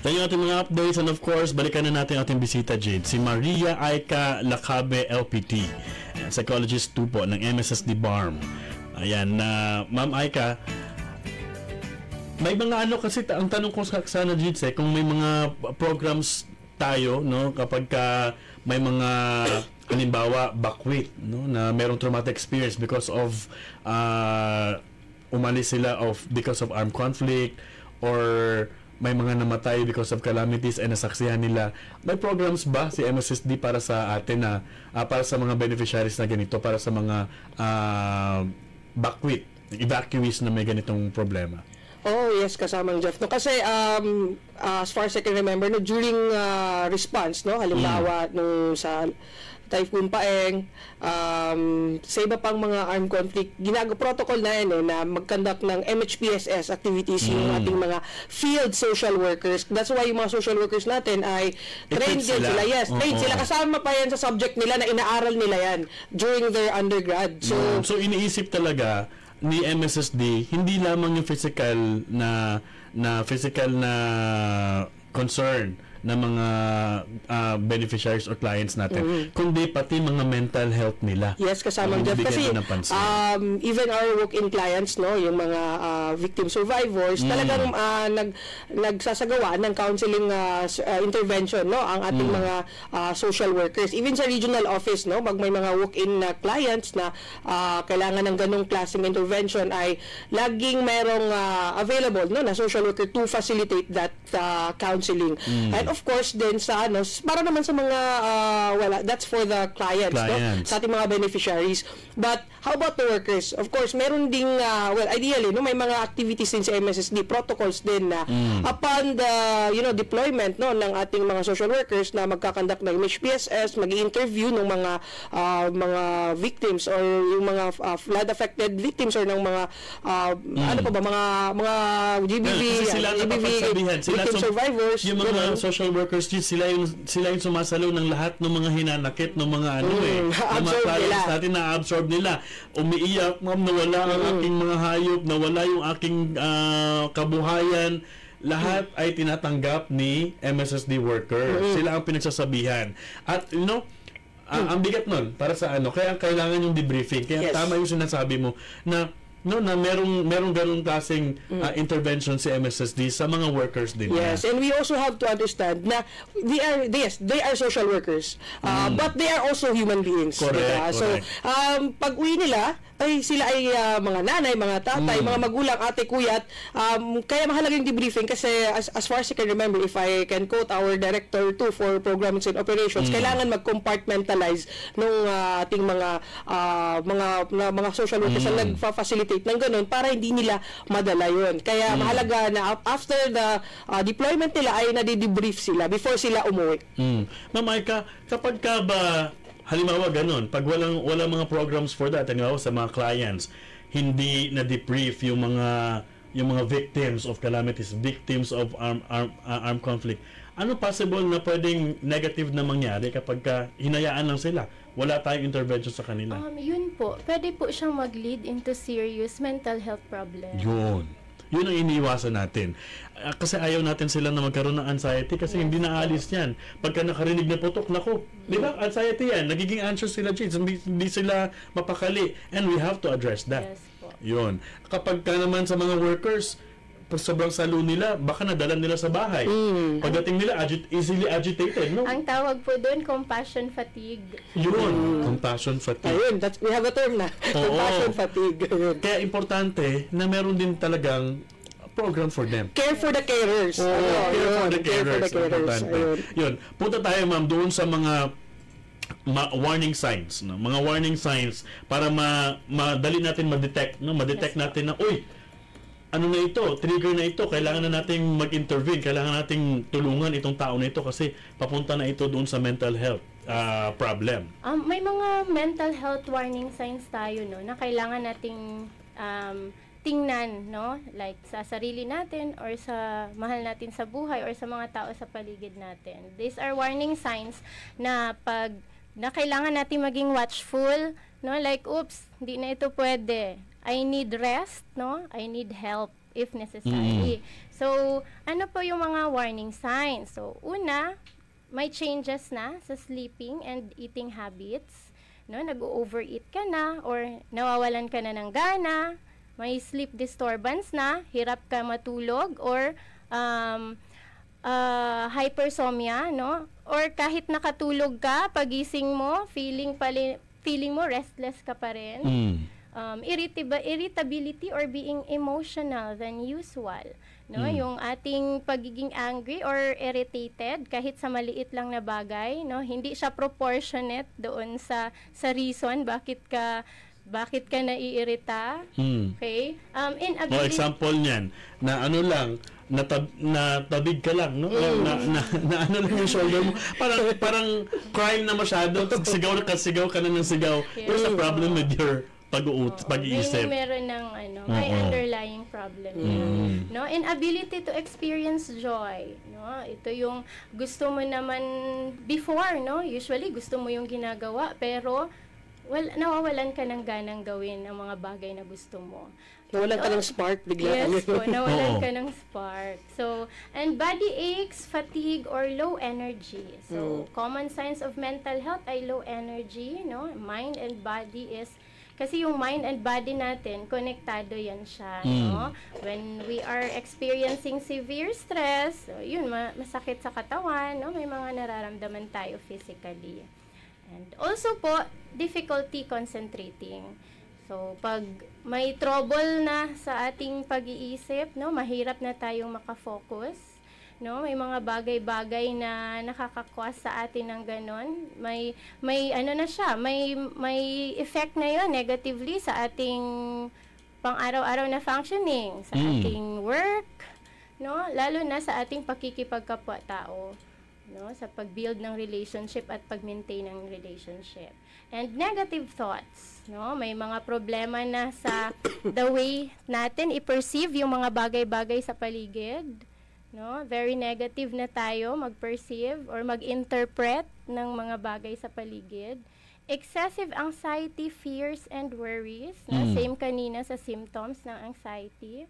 Yan yung ating mga updates, and of course, balikan na natin ating bisita, Jade. Si Maria Aika Lacabe, LPT, psychologist 2 po ng MSSD BARM. Ayan, Ma'am Aika, may mga ano kasi, ang tanong ko sana, Jade, kung may mga programs tayo, no, kapag may mga halimbawa bakwit, no, na merong traumatic experience because of umalis sila because of armed conflict, or may mga namatay because of calamities and nasaksihan nila. May programs ba si MSSD para sa atin na para sa mga beneficiaries na ganito, para sa mga bakwit, evacuees na may ganitong problema? Oh, yes, kasamang Jeff. No, kasi as far as I can remember, no, during response, no, halimbawa nung sa Typhoon Paeng, sa iba pang mga armed conflict, protocol na yan na mag-conduct ng MHPSS activities yung ating mga field social workers. That's why yung mga social workers natin ay trained din sila. Yes, trained sila. Kasama pa yan sa subject nila na inaaral nila yan during their undergrad. So iniisip talaga ni MSSD hindi lamang yung physical na concern ng mga beneficiaries or clients natin, kundi pati mga mental health nila. Yes, kasama Jeff. Kasi even our walk-in clients, no, yung mga victim survivors, talagang nagsasagawa ng counseling intervention, no, ang ating mga social workers. Even sa regional office, no, pag may mga walk-in clients na kailangan ng ganong klaseng intervention, ay laging merong available, no, na social worker to facilitate that counseling. And of course din sa para naman sa mga that's for the clients. No? Sa ating mga beneficiaries. But how about the workers? Of course, meron ding ideally, no, may mga activities din sa MSSD, protocols din na upon the deployment, no, ng ating mga social workers na magkakandak ng MHPSS, mag-i-interview ng mga victims or yung mga flood affected victims or ng mga mga GBV, victim survivors, yung mga social workers, sila yung sumasalo ng lahat ng mga hinanakit ng mga ng mga clients natin, na-absorb nila. Umiiyak, ma'am, nawala ang aking mga hayop, nawala yung aking kabuhayan. Lahat ay tinatanggap ni MSSD worker. Sila ang pinagsasabihan. At ang bigat nun para sa kaya kailangan yung debriefing. Kaya tama yung sinasabi mo na merong ganung klaseng intervention si MSSD sa mga workers din. Yes, and we also have to understand na they are social workers, but they are also human beings. Correct. So, pag uwi nila, sila ay mga nanay, mga tatay, mga magulang, ate, kuya, at kaya mahalagang debriefing kasi as far as I can remember, if I can quote our director too for programs and operations, kailangan mag-compartmentalize nung ating mga social workers na nagfa-facilitate ng ganun para hindi nila madala yun. Kaya mahalaga na after the deployment nila ay nade-debrief sila before sila umuwi. Ma'am Aika, kapag ka ba halimbawa ganun, pag walang mga programs for that, halimbawa sa mga clients, hindi na-debrief yung mga victims of calamities, victims of armed conflict, ano possible na pwedeng negative na mangyari kapag hinayaan lang sila? Wala tayong intervention sa kanila. Yun po, pwede po siyang mag-lead into serious mental health problem. Yun ang iniiwasan natin. Kasi ayaw natin sila na magkaroon ng anxiety kasi hindi naalis yan. Pagka nakarinig na putok, di ba, anxiety yan. Nagiging anxious sila, hindi sila mapakali. And we have to address that. Yes po. Yun. Kapag ka naman sa mga workers, pag sobrang salo nila, baka nadala nila sa bahay. Pagdating nila, easily agitated, no? Ang tawag po doon, compassion fatigue. Yun, compassion fatigue. Ayun, we have a term na, compassion fatigue. Kaya importante na meron din talagang program for them. Care for the carers. Care for the carers. Yun. Punta tayo, ma'am, doon sa mga warning signs, no? Mga warning signs para madali natin ma-detect, no? Ma-detect natin na, uy, ano na ito, trigger na ito, kailangan na nating mag-intervene, kailangan nating tulungan itong tao na ito kasi papunta na ito doon sa mental health problem. May mga mental health warning signs tayo, no, na kailangan nating tingnan, no, like sa sarili natin or sa mahal natin sa buhay or sa mga tao sa paligid natin. These are warning signs na kailangan natin maging watchful, no, like, oops, hindi na ito pwede. I need rest, no? I need help if necessary. So, ano po yung mga warning signs? So, una, may changes na sa sleeping and eating habits, no? Nag-overeat ka na or nawawalan ka na ng gana, may sleep disturbance na, hirap ka matulog or hypersomnia, no? Or kahit nakatulog ka, pagising mo, feeling mo restless ka pa rin. Irritability or being emotional than usual, no? Yung ating pagiging angry or irritated kahit sa maliit lang na bagay, no? Hindi siya proportionate doon sa reason bakit ka naiirita. Okay? Inability. Example niyan na ano lang natabig ka lang, no? Na ano lang yung shoulder mo. Parang crime na masyado. Sigaw ka na ng sigaw. There's a problem with your pag-iisip. Meron ng may underlying problem yan. No, inability to experience joy, no? Ito yung gusto mo naman before, no? Usually gusto mo yung ginagawa pero nawawalan ka ng ganang gawin ang mga bagay na gusto mo. Nawalan ka ng spark bigla. Yes po, nawalan ka ng spark. So, and body aches, fatigue, or low energy. So, common signs of mental health ay low energy, no? Mind and body is kasi yung mind and body natin, konektado yan siya, no? When we are experiencing severe stress, so yun, masakit sa katawan, no? May mga nararamdaman tayo physically. And also po, difficulty concentrating. So, pag may trouble na sa ating pag-iisip, no? Mahirap na tayong makafocus. No, may mga bagay-bagay na nakaka-cause sa atin ng ganon. May ano na siya, may effect na 'yon negatively sa ating pang-araw-araw na functioning, sa ating work, no, lalo na sa ating pakikipagkapwa-tao, no, sa pag-build ng relationship at pag-maintain ng relationship. And negative thoughts, no, may mga problema na sa the way natin i-perceive yung mga bagay-bagay sa paligid. No, very negative na tayo mag-perceive or mag-interpret ng mga bagay sa paligid. Excessive anxiety, fears, and worries. No? Same kanina sa symptoms ng anxiety.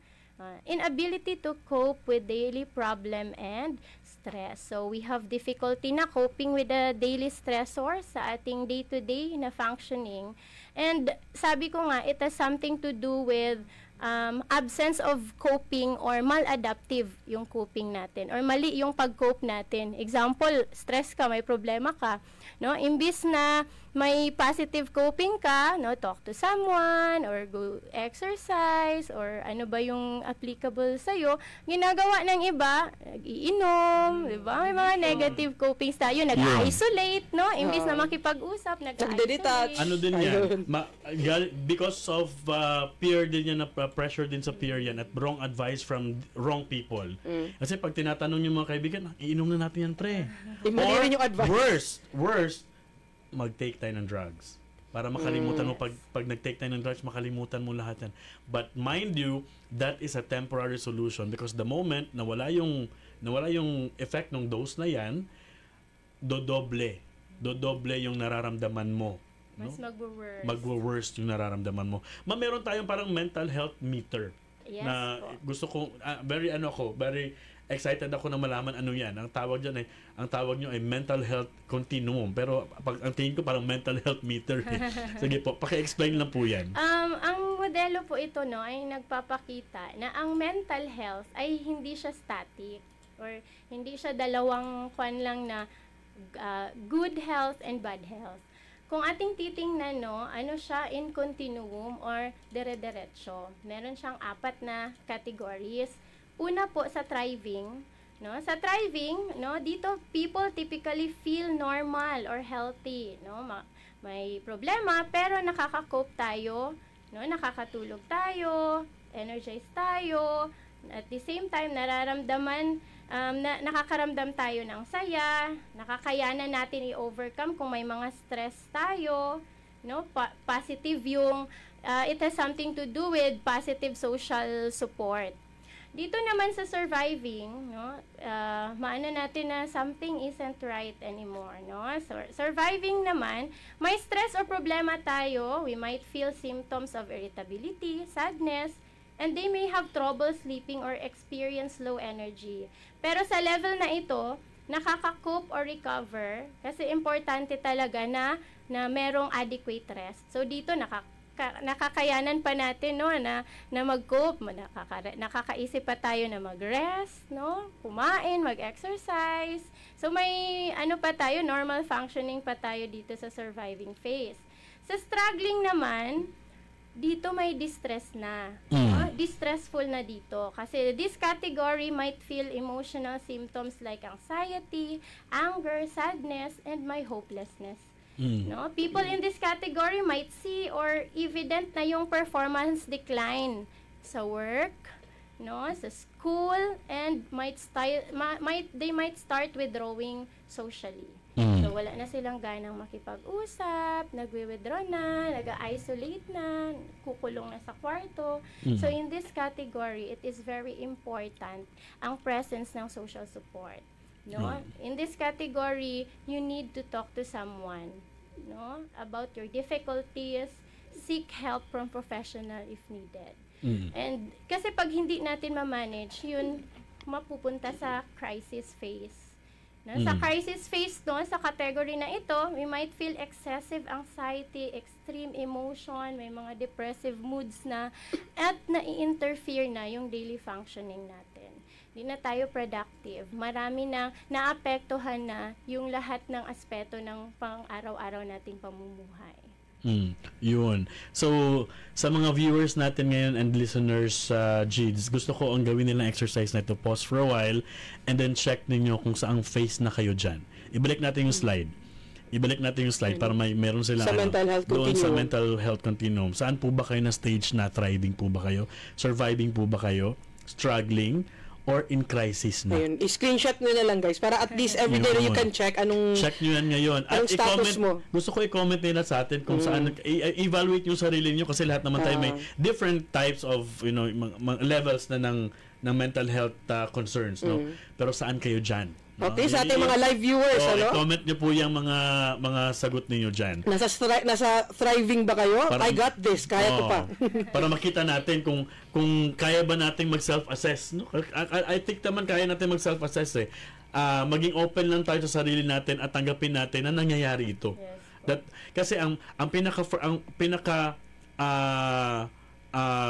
Inability to cope with daily problem and stress. So, we have difficulty na coping with the daily stressors sa ating day-to-day na functioning. And sabi ko nga, it has something to do with absence of coping or maladaptive yung coping natin or mali yung pag-cope natin. Example, stress ka, may problema ka, no? Imbis na may positive coping ka, no, talk to someone or go exercise or ano ba yung applicable sa iyo, ginagawa ng iba, nag-iinom, 'di ba? May mga negative copings tayo, nag-isolate, no? Imbis na makipag-usap, nag-isolate. Ano din yan? Because of peer din yan, na pressure din sa peer yan at wrong advice from wrong people. Kasi pag tinatanong yung mga kaibigan, iinom na natin yan, pre. Or yung advice. Worst, mag-take tayo ng drugs. Para makalimutan mo, pag nag-take tayo ng drugs, makalimutan mo lahat yan. But mind you, that is a temporary solution because the moment nawala yung effect ng dose na yan, dodoble yung nararamdaman mo. Mas no? magwo-worse yung nararamdaman mo. Meron tayong parang mental health meter. Yes, na po. Gusto ko, very excited ako na malaman ano yan. Ang tawag nyo ay mental health continuum. Pero ang tingin ko parang mental health meter. Sige po, paki-explain lang po yan. Ang modelo po ito, no, ay nagpapakita na ang mental health ay hindi siya static or hindi siya dalawang kwan lang na good health and bad health. Kung ating titingnan, no, ano siya in continuum or dire-diretso. Meron siyang 4 na categories. Una po sa thriving, No, sa thriving, no, dito people typically feel normal or healthy, no? May problema pero nakaka-cope tayo, no? Nakakatulog tayo, energized tayo. At the same time, nararamdaman nakakaramdam tayo ng saya, nakakayanan natin i-overcome kung may mga stress tayo, no? Positive yung it has something to do with positive social support. Dito naman sa surviving, no, maano natin na something isn't right anymore, no? So, surviving naman, may stress or problema tayo, we might feel symptoms of irritability, sadness, and they may have trouble sleeping or experience low energy. Pero sa level na ito, nakaka-cope or recover kasi importante talaga na merong adequate rest. So dito nakakayanan pa natin, no, na mag-cope, nakakaisip pa tayo na mag-rest, no, kumain, mag-exercise. So may pa tayo, normal functioning pa tayo dito sa surviving phase. Sa struggling naman, dito may distress na. Distressful na dito. Kasi this category might feel emotional symptoms like anxiety, anger, sadness, and my hopelessness. No, people in this category might see or evident na yung performance decline sa work, no, sa school, and they might start withdrawing socially. So wala na silang ganang makipag-usap, nagwi-withdraw na, nag-isolate na, kukulong na sa kwarto. So in this category, it is very important ang presence ng social support. No? In this category, you need to talk to someone, no, about your difficulties, seek help from professional if needed. And kasi pag hindi natin ma-manage, yun mapupunta sa crisis phase. No? Sa crisis phase, no, sa category na ito, we might feel excessive anxiety, extreme emotion, may mga depressive moods na, at nai-interfere na yung daily functioning natin. Hindi na tayo productive. Marami na naapektuhan na yung lahat ng aspeto ng pang-araw-araw nating pamumuhay. Yun. So, sa mga viewers natin ngayon and listeners, Jids, gusto ko ang gawin nilang exercise na ito. Pause for a while and then check ninyo kung saang phase na kayo dyan. Ibalik natin yung slide. Para meron sila sa mental health doon continuum. Sa mental health continuum. Saan po ba kayo na stage na? Thriving po ba kayo? Surviving po ba kayo? Struggling? Or in crisis na? Ayun. I-screenshot nyo na lang, guys, para at least everyday you can check check nyo yan ngayon. At status mo. Gusto ko i-comment nila sa atin kung saan, evaluate yung sarili nyo kasi lahat naman tayo may different types of, mga levels na ng mental health concerns, no? Pero saan kayo dyan? Okay, sa ating mga live viewers, comment nyo po yung mga sagot ninyo dyan. Nasa thriving ba kayo? I got this, kaya ko pa. Para makita natin kung kaya ba nating mag-self-assess. No? I think naman kaya natin mag-self-assess eh. Maging open lang tayo sa sarili natin at tanggapin natin na nangyayari ito. Yes. Kasi ang pinaka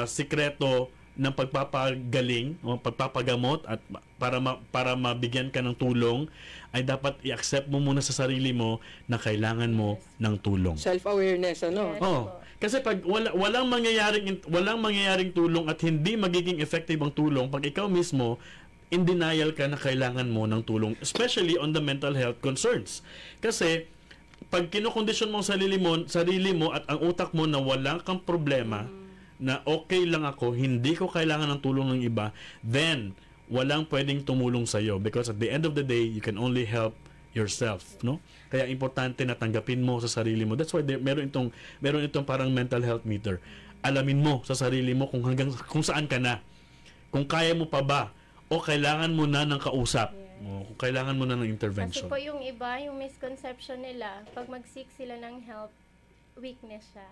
sikreto ng pagpapagaling o pagpapagamot at para mabigyan ka ng tulong ay dapat i-accept mo muna sa sarili mo na kailangan mo ng tulong. Self-awareness, ano? Kasi pag walang mangyayaring tulong at hindi magiging effective ang tulong pag ikaw mismo in denial ka na kailangan mo ng tulong, especially on the mental health concerns. Kasi pag kinokondisyon mo sarili mo at ang utak mo na wala kang problema, na okay lang ako, hindi ko kailangan ng tulong ng iba, then walang pwedeng tumulong sa iyo because at the end of the day, you can only help yourself, no? Kaya importante na tanggapin mo sa sarili mo. That's why meron itong parang mental health meter. Alamin mo sa sarili mo kung saan ka na. Kung kaya mo pa ba o kailangan mo na ng kausap. O kung kailangan mo na ng intervention. Kasi po yung iba, yung misconception nila, pag mag-seek sila ng help, weakness siya.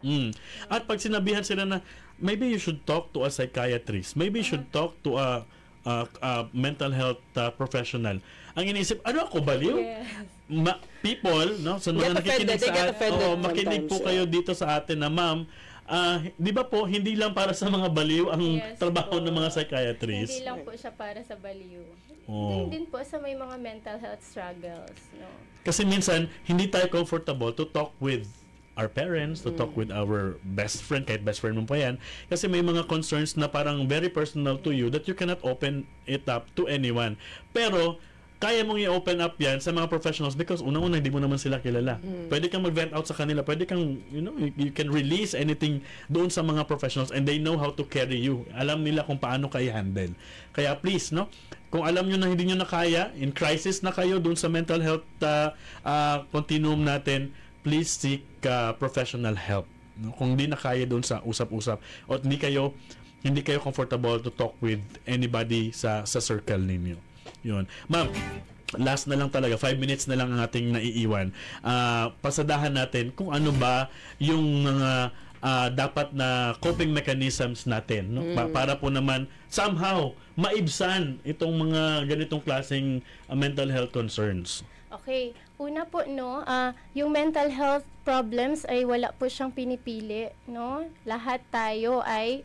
At pag sinabihan sila na maybe you should talk to a psychiatrist, maybe you should talk to a mental health professional. Ang iniisip, ano ako, baliw? Yes. People, no? So mga nakikinig makinig po kayo dito sa atin na ma'am, di ba po, hindi lang para sa mga baliw ang trabaho ng mga psychiatrists. Hindi lang po siya para sa baliw. Din po sa may mga mental health struggles, no? Kasi minsan, hindi tayo comfortable to talk with our parents, to talk with our best friend, kahit best friend mo pa yan, kasi may mga concerns na parang very personal to you that you cannot open it up to anyone. Pero kaya mong i-open up yan sa mga professionals because unang-una hindi mo naman sila kilala. Pwede kang mag-vent out sa kanila, pwede kang, you can release anything doon sa mga professionals and they know how to carry you. Alam nila kung paano kayo handle. Kaya please, kung alam nyo na hindi nyo na kaya, in crisis na kayo doon sa mental health continuum natin, please seek professional help. Kung hindi na kaya doon sa usap-usap o hindi kayo comfortable to talk with anybody sa circle ninyo. Yun. Ma'am, last na lang talaga, 5 minutes na lang ang ating naiiwan. Pasadahan natin kung ano ba yung mga dapat na coping mechanisms natin, para po naman somehow maibsan itong mga ganitong klaseng mental health concerns. Okay. Una po, yung mental health problems ay wala po siyang pinipili, Lahat tayo ay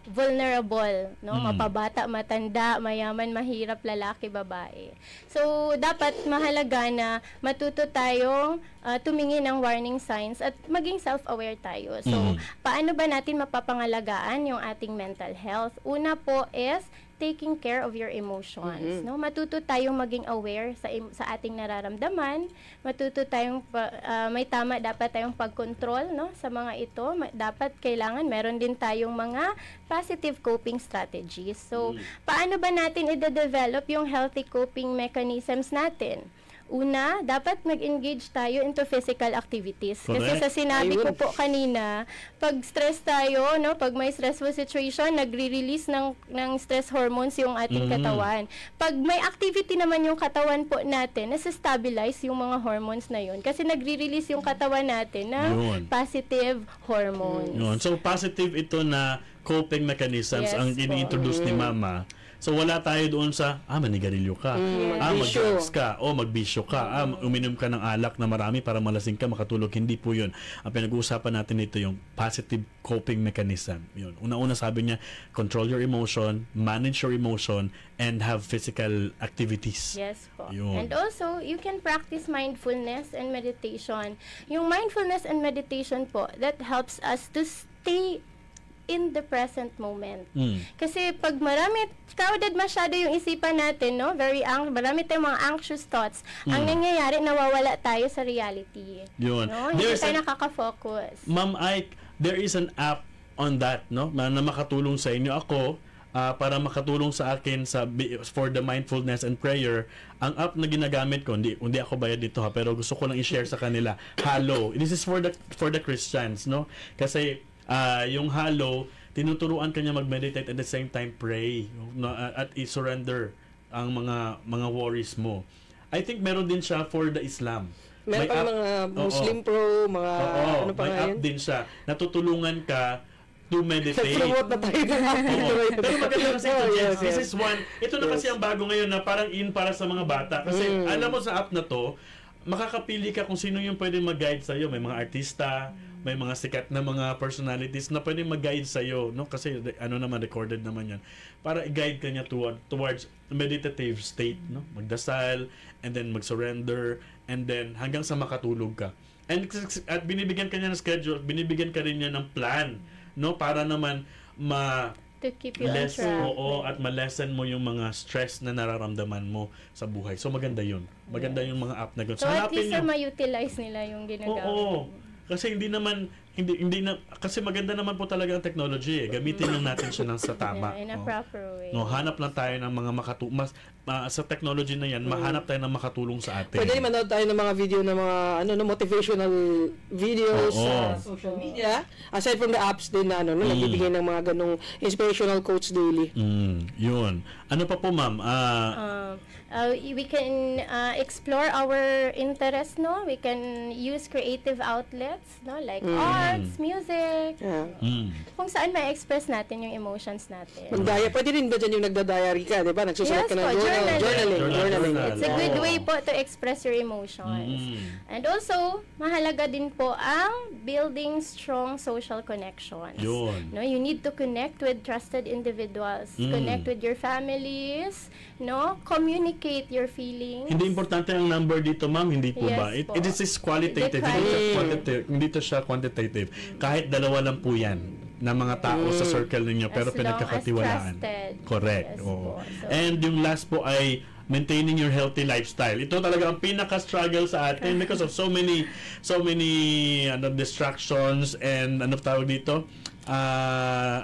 vulnerable, Mapabata, matanda, mayaman, mahirap, lalaki, babae. So, dapat mahalaga na matuto tayong tumingin ng warning signs at maging self-aware tayo. So, paano ba natin mapapangalagaan yung ating mental health? Una po is taking care of your emotions, Matuto tayong maging aware sa ating nararamdaman, matuto tayong may dapat tayong pagkontrol, sa mga ito. Dapat kailangan meron din tayong mga positive coping strategies. So, paano ba natin i-develop yung healthy coping mechanisms natin? Una, dapat mag-engage tayo into physical activities. Correct. Kasi sa sinabi ko po kanina, pag stress tayo, pag may stressful situation, nagre-release ng stress hormones yung ating katawan. Pag may activity naman yung katawan po natin, nasa-stabilize yung mga hormones na yun. Kasi nagre-release yung katawan natin ng positive hormones. So, positive ito na coping mechanisms ang ini-introduce ni Mama. So wala tayo doon sa manigarilyo ka, mag-drugs ka, o magbisyo ka, uminom ka ng alak na marami para malasing ka, makatulog. Hindi po yun. Ang pinag-uusapan natin dito yung positive coping mechanism. Yun. Una-una sabi niya, control your emotion, manage your emotion, and have physical activities. Yes po. Yun. And also, you can practice mindfulness and meditation. Yung mindfulness and meditation po, that helps us to stay in the present moment. Kasi pag crowded masyado yung isipan natin, marami tayong mga anxious thoughts, ang nangyayari, nawawala tayo sa reality. Yun. Hindi tayo nakaka-focus. Ma'am Ike, there is an app on that, na makatulong sa inyo. Ako, para makatulong sa akin for the mindfulness and prayer, ang app na ginagamit ko, hindi ako bayad dito pero gusto ko lang i-share sa kanila. Hallow. This is for the Christians, Kasi yung Hallow, tinuturuan kanya mag-meditate at the same time pray, at i-surrender ang mga worries mo. I think meron din siya for the Islam. Meron pa mga Muslim Pro, mga ano pa may app din siya. Natutulungan ka to meditate. Promote na tayo. Pero maganda kasi this is one. Ito na kasi ang bago ngayon na parang para sa mga bata. Kasi alam mo sa app na to, makakapili ka kung sino yung pwede mag-guide sa'yo. May mga artista, may mga sikat na mga personalities na pwede mag-guide sa'yo, Kasi recorded naman yan. Para i-guide ka niya towards meditative state, Magdasal, and then mag-surrender, and then hanggang sa makatulog ka. At binibigyan ka niya ng schedule, binibigyan ka rin niya ng plan, Para naman to keep you on track. At ma-lessen mo yung mga stress na nararamdaman mo sa buhay. So maganda yun. Maganda yung mga app na gano'n. So at least ma-utilize nila yung ginagawa. Kasi hindi na kasi maganda naman po talaga ang technology. Gamitin lang natin siya sa tama. In a proper way. Hanap lang tayo ng mga sa technology na yan, mahanap tayo ng makatulong sa atin. Pwede manood tayo ng mga video ng mga motivational videos sa social media. Aside from the apps din na nagbibigay ng mga ganong inspirational quotes daily. Yun. Ano pa po, ma'am? We can explore our interests, We can use creative outlets, like art, arts, music, Yeah. kung saan may express natin yung emotions natin. Pwede rin ba dyan yung nagda-diary ka, di ba? Nagsusulat ka ng Yes po, journaling. It's a good way po to express your emotions. And also, mahalaga din po ang building strong social connections. Yun. No, you need to connect with trusted individuals, connect with your families, no, communicate your feelings. Hindi importante ang number dito, ma'am, hindi po Yes ba? po. It is qualitative, hindi to siya quantitative. Kahit dalawa lang po yan na mga tao sa circle ninyo, pero As long pinagkakatiwalaan. as trusted. Correct. Yes Oo. po. So, And yung last po ay maintaining your healthy lifestyle. Ito talaga ang pinaka-struggle sa atin because of so many distractions and ano tawag dito?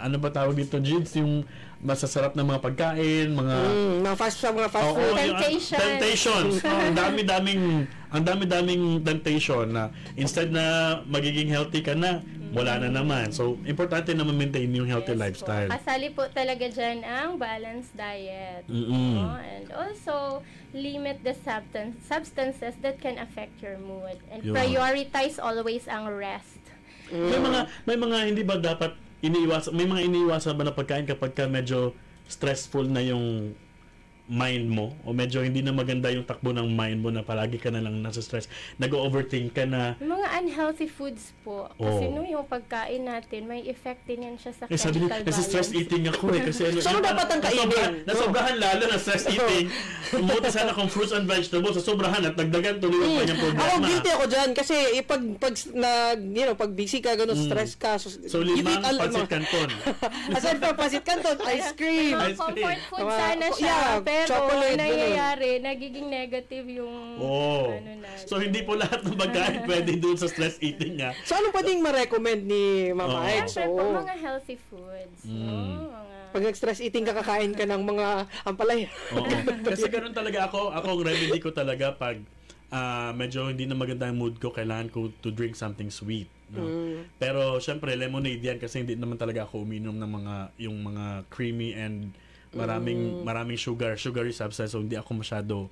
Ano ba tawag dito, Jids? Yung masasarap na mga pagkain, mga fast food. temptations. Ang dami-daming temptation na instead na magiging healthy ka na, wala na naman. So, importante na ma-maintain yung healthy lifestyle. Kasali po talaga dyan ang balanced diet. No? And also, limit the substances that can affect your mood. And Yun. prioritize always ang rest. May mga hindi ba dapat iniiwasan ba na pagkain kapag ka medyo stressful na yung mind mo o medyo hindi na maganda yung takbo ng mind mo na palagi ka na lang nasa stress, nag-overthink ka na. Yung mga unhealthy foods po. Kasi yung pagkain natin, may effect din yan siya sa chemical balance. Kasi stress eating ako kasi So, ano dapat ang kainin? Nasobrahan lalo na stress eating. Umuti sana kung fruits and vegetables, sobrahan at dagdagan tuloy yung kanyang problema. Ako, guilty ako dyan kasi pag busy ka, stress ka. So, limang pancit canton. Aside from pancit canton, ice cream. Comfort food sana siya. Pero chocolate, nangyayari, nagiging negative yung ano natin. So, hindi po lahat ng pagkain pwede doon sa stress eating nga. So, anong pwedeng ma-recommend ni Mama Ed? Siyempre po, mga healthy foods. No? Pag nag-stress eating ka, kakain ka ng mga ampalaya. Oo. Kasi ganun talaga ako. Ang remedy ko talaga pag medyo hindi na maganda yung mood ko, kailangan ko to drink something sweet. No? Pero, syempre, lemonade yan kasi hindi naman talaga ako uminom ng yung mga creamy and maraming sugary substance, so hindi ako masyado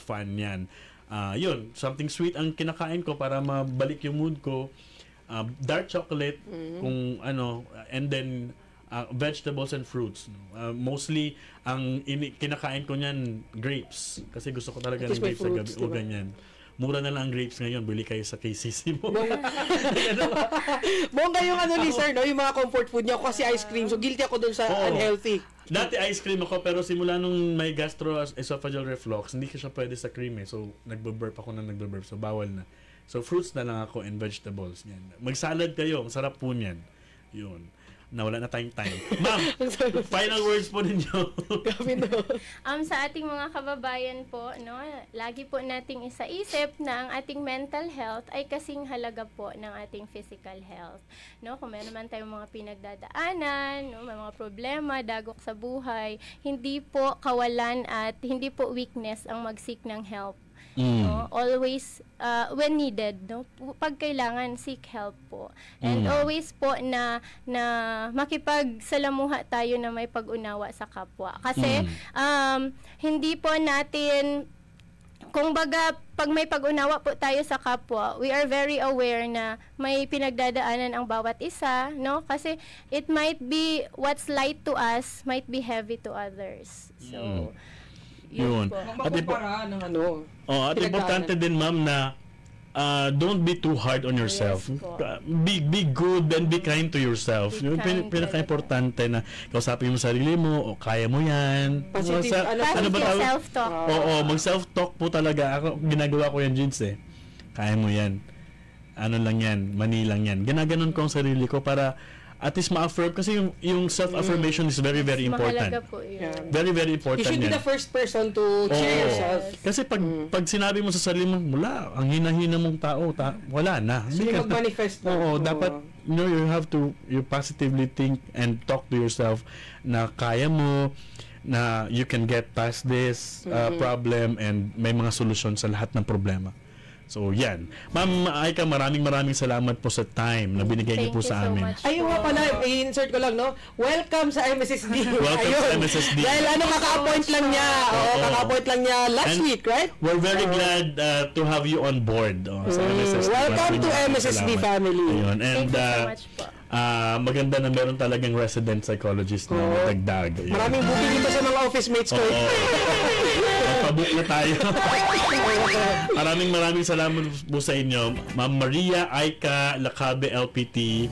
fan yan. Yun, something sweet ang kinakain ko para mabalik yung mood ko. Dark chocolate, kung ano, and then vegetables and fruits. Mostly, ang kinakain ko niyan, grapes. Kasi gusto ko talaga ng grapes sa gabi o ganyan. Mura na lang ang grapes ngayon, bili kayo sa KCC mo. Bongga yung ni sir, no? Yung mga comfort food niya. Ako kasi ice cream, so guilty ako dun sa unhealthy. Dati ice cream ako, pero simula nung may gastroesophageal reflux, hindi ko siya pwede sa cream So, nagbe-burp ako na So, bawal na. So, fruits na lang ako and vegetables. Yan. Mag-salad kayo, masarap po niyan. Yun. Nawala na tayong time. Ma'am, final words po ninyo. Sa ating mga kababayan po, no, lagi po nating isaisip na ang ating mental health ay kasing halaga po ng ating physical health. No, kung meron man tayong mga pinagdadaanan, no, may mga problema, dagok sa buhay, hindi po kawalan at hindi po weakness ang mag-seek ng help. No? Always, when needed, no? Pag kailangan, seek help po. And always po na makipagsalamuha tayo na may pag-unawa sa kapwa. Kasi, hindi po natin, kung baga, pag may pag-unawa po tayo sa kapwa, we are very aware na may pinagdadaanan ang bawat isa, no? Kasi, it might be, what's light to us, might be heavy to others. So, yun. At importante din, ma'am, na don't be too hard on yourself. Be good and be kind to yourself. Yung pinaka-importante na kausapin mo sarili mo, o kaya mo yan. Positive self-talk. Mag-self-talk po talaga. Ako, ginagawa ko yan, Jins, Kaya mo yan. Ano lang yan, mani lang yan. Ginaganon ko ang sarili ko para at least ma-affirm kasi yung self-affirmation is very, very important. Mahalaga po yun. Very, very important. You should be the first person to cheer yourself. Kasi pag sinabi mo sa sarili mo, mula, ang hina-hina mong tao, wala na. Hindi mag-manifest na. Dapat, you have to, you positively think and talk to yourself na kaya mo, na you can get past this problem and may mga solusyon sa lahat ng problema. So yan. Ma'am Aika, maraming salamat po sa time na binigay niyo po sa amin. Ayun nga pala, i-insert ko lang, no? Welcome sa MSSD. Welcome sa MSSD. Dahil kaka-appoint lang niya. Kaka-appoint lang niya last week, right? We're very glad to have you on board sa MSSD. Welcome to MSSD family. Ayun. And, Thank you so much po. maganda na meron talagang resident psychologist na dagdag. Ayun. Maraming booking dito sa mga office mates ko. Pabook na tayo. maraming salamat po sa inyo. Ma'am Maria Aika Lacabe LPT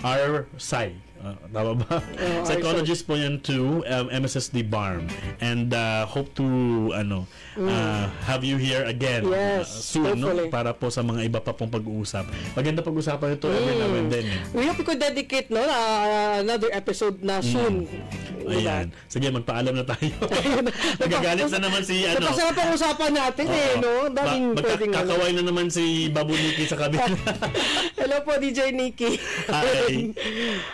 R-Psy. Tama ba? Psychologist po yan to MSSD BARM. And hope to have you here again soon, no? Para po sa mga iba pa pong pag-uusap. Maganda pag-usapan ito every now and then. We hope we could dedicate another episode na soon. Ayan. Sige, magpaalam na tayo. Nagagalit na naman si Napasarap ang usapan natin no? Daming pwedeng kakaway na naman si Babu Nikki sa kabila. Hello po, DJ Nikki. Hi.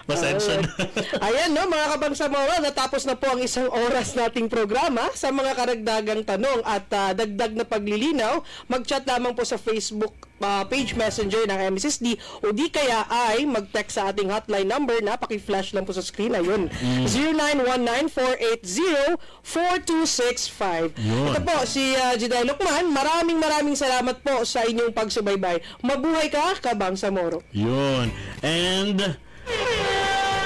Pasensya na. Ayan, no, mga kabangsamoro, natapos na po ang isang oras nating programa. Sa mga karagdagang tanong at dagdag na paglilinaw, mag-chat lamang po sa Facebook page messenger ng MSSD o di kaya ay mag-text sa ating hotline number na paki-flash lang po sa screen. Ayun, 0919-480-4265. Ito po si Jiday Lucman. Maraming salamat po sa inyong pagsubaybay. Mabuhay ka, Kabangsamoro. Yun. And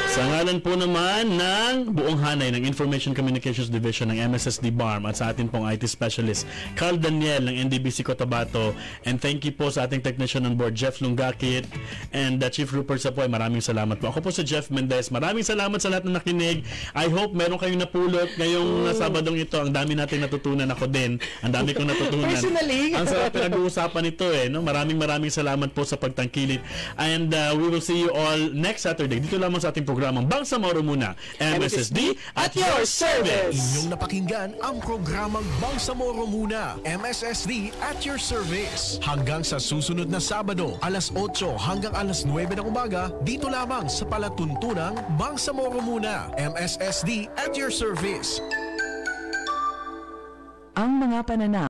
sa ngalan po naman ng buong hanay ng Information Communications Division ng MSSD BARM at sa atin pong IT Specialist Carl Daniel ng NDBC Cotabato, and thank you po sa ating technician on board Jeff Lungakit and Chief Rupert Sapoy, maraming salamat po. Ako po si Jeff Mendez, maraming salamat sa lahat na nakinig. I hope meron kayong napulot ngayong Sabadong ito. Ang dami nating natutunan, ako din ang dami kong natutunan. Personally, ang sarap pinag-uusapan ito no? Maraming salamat po sa pagtangkilik, and we will see you all next Saturday dito lamang sa ating program ang Bangsamoro Muna, MSSD at your service. Inyong napakinggan ang programang Bangsamoro Muna, MSSD at your service. Hanggang sa susunod na Sabado, alas 8 hanggang alas 9 ng umaga, dito lamang sa palatuntunang Bangsamoro Muna, MSSD at your service. Ang mga pananaw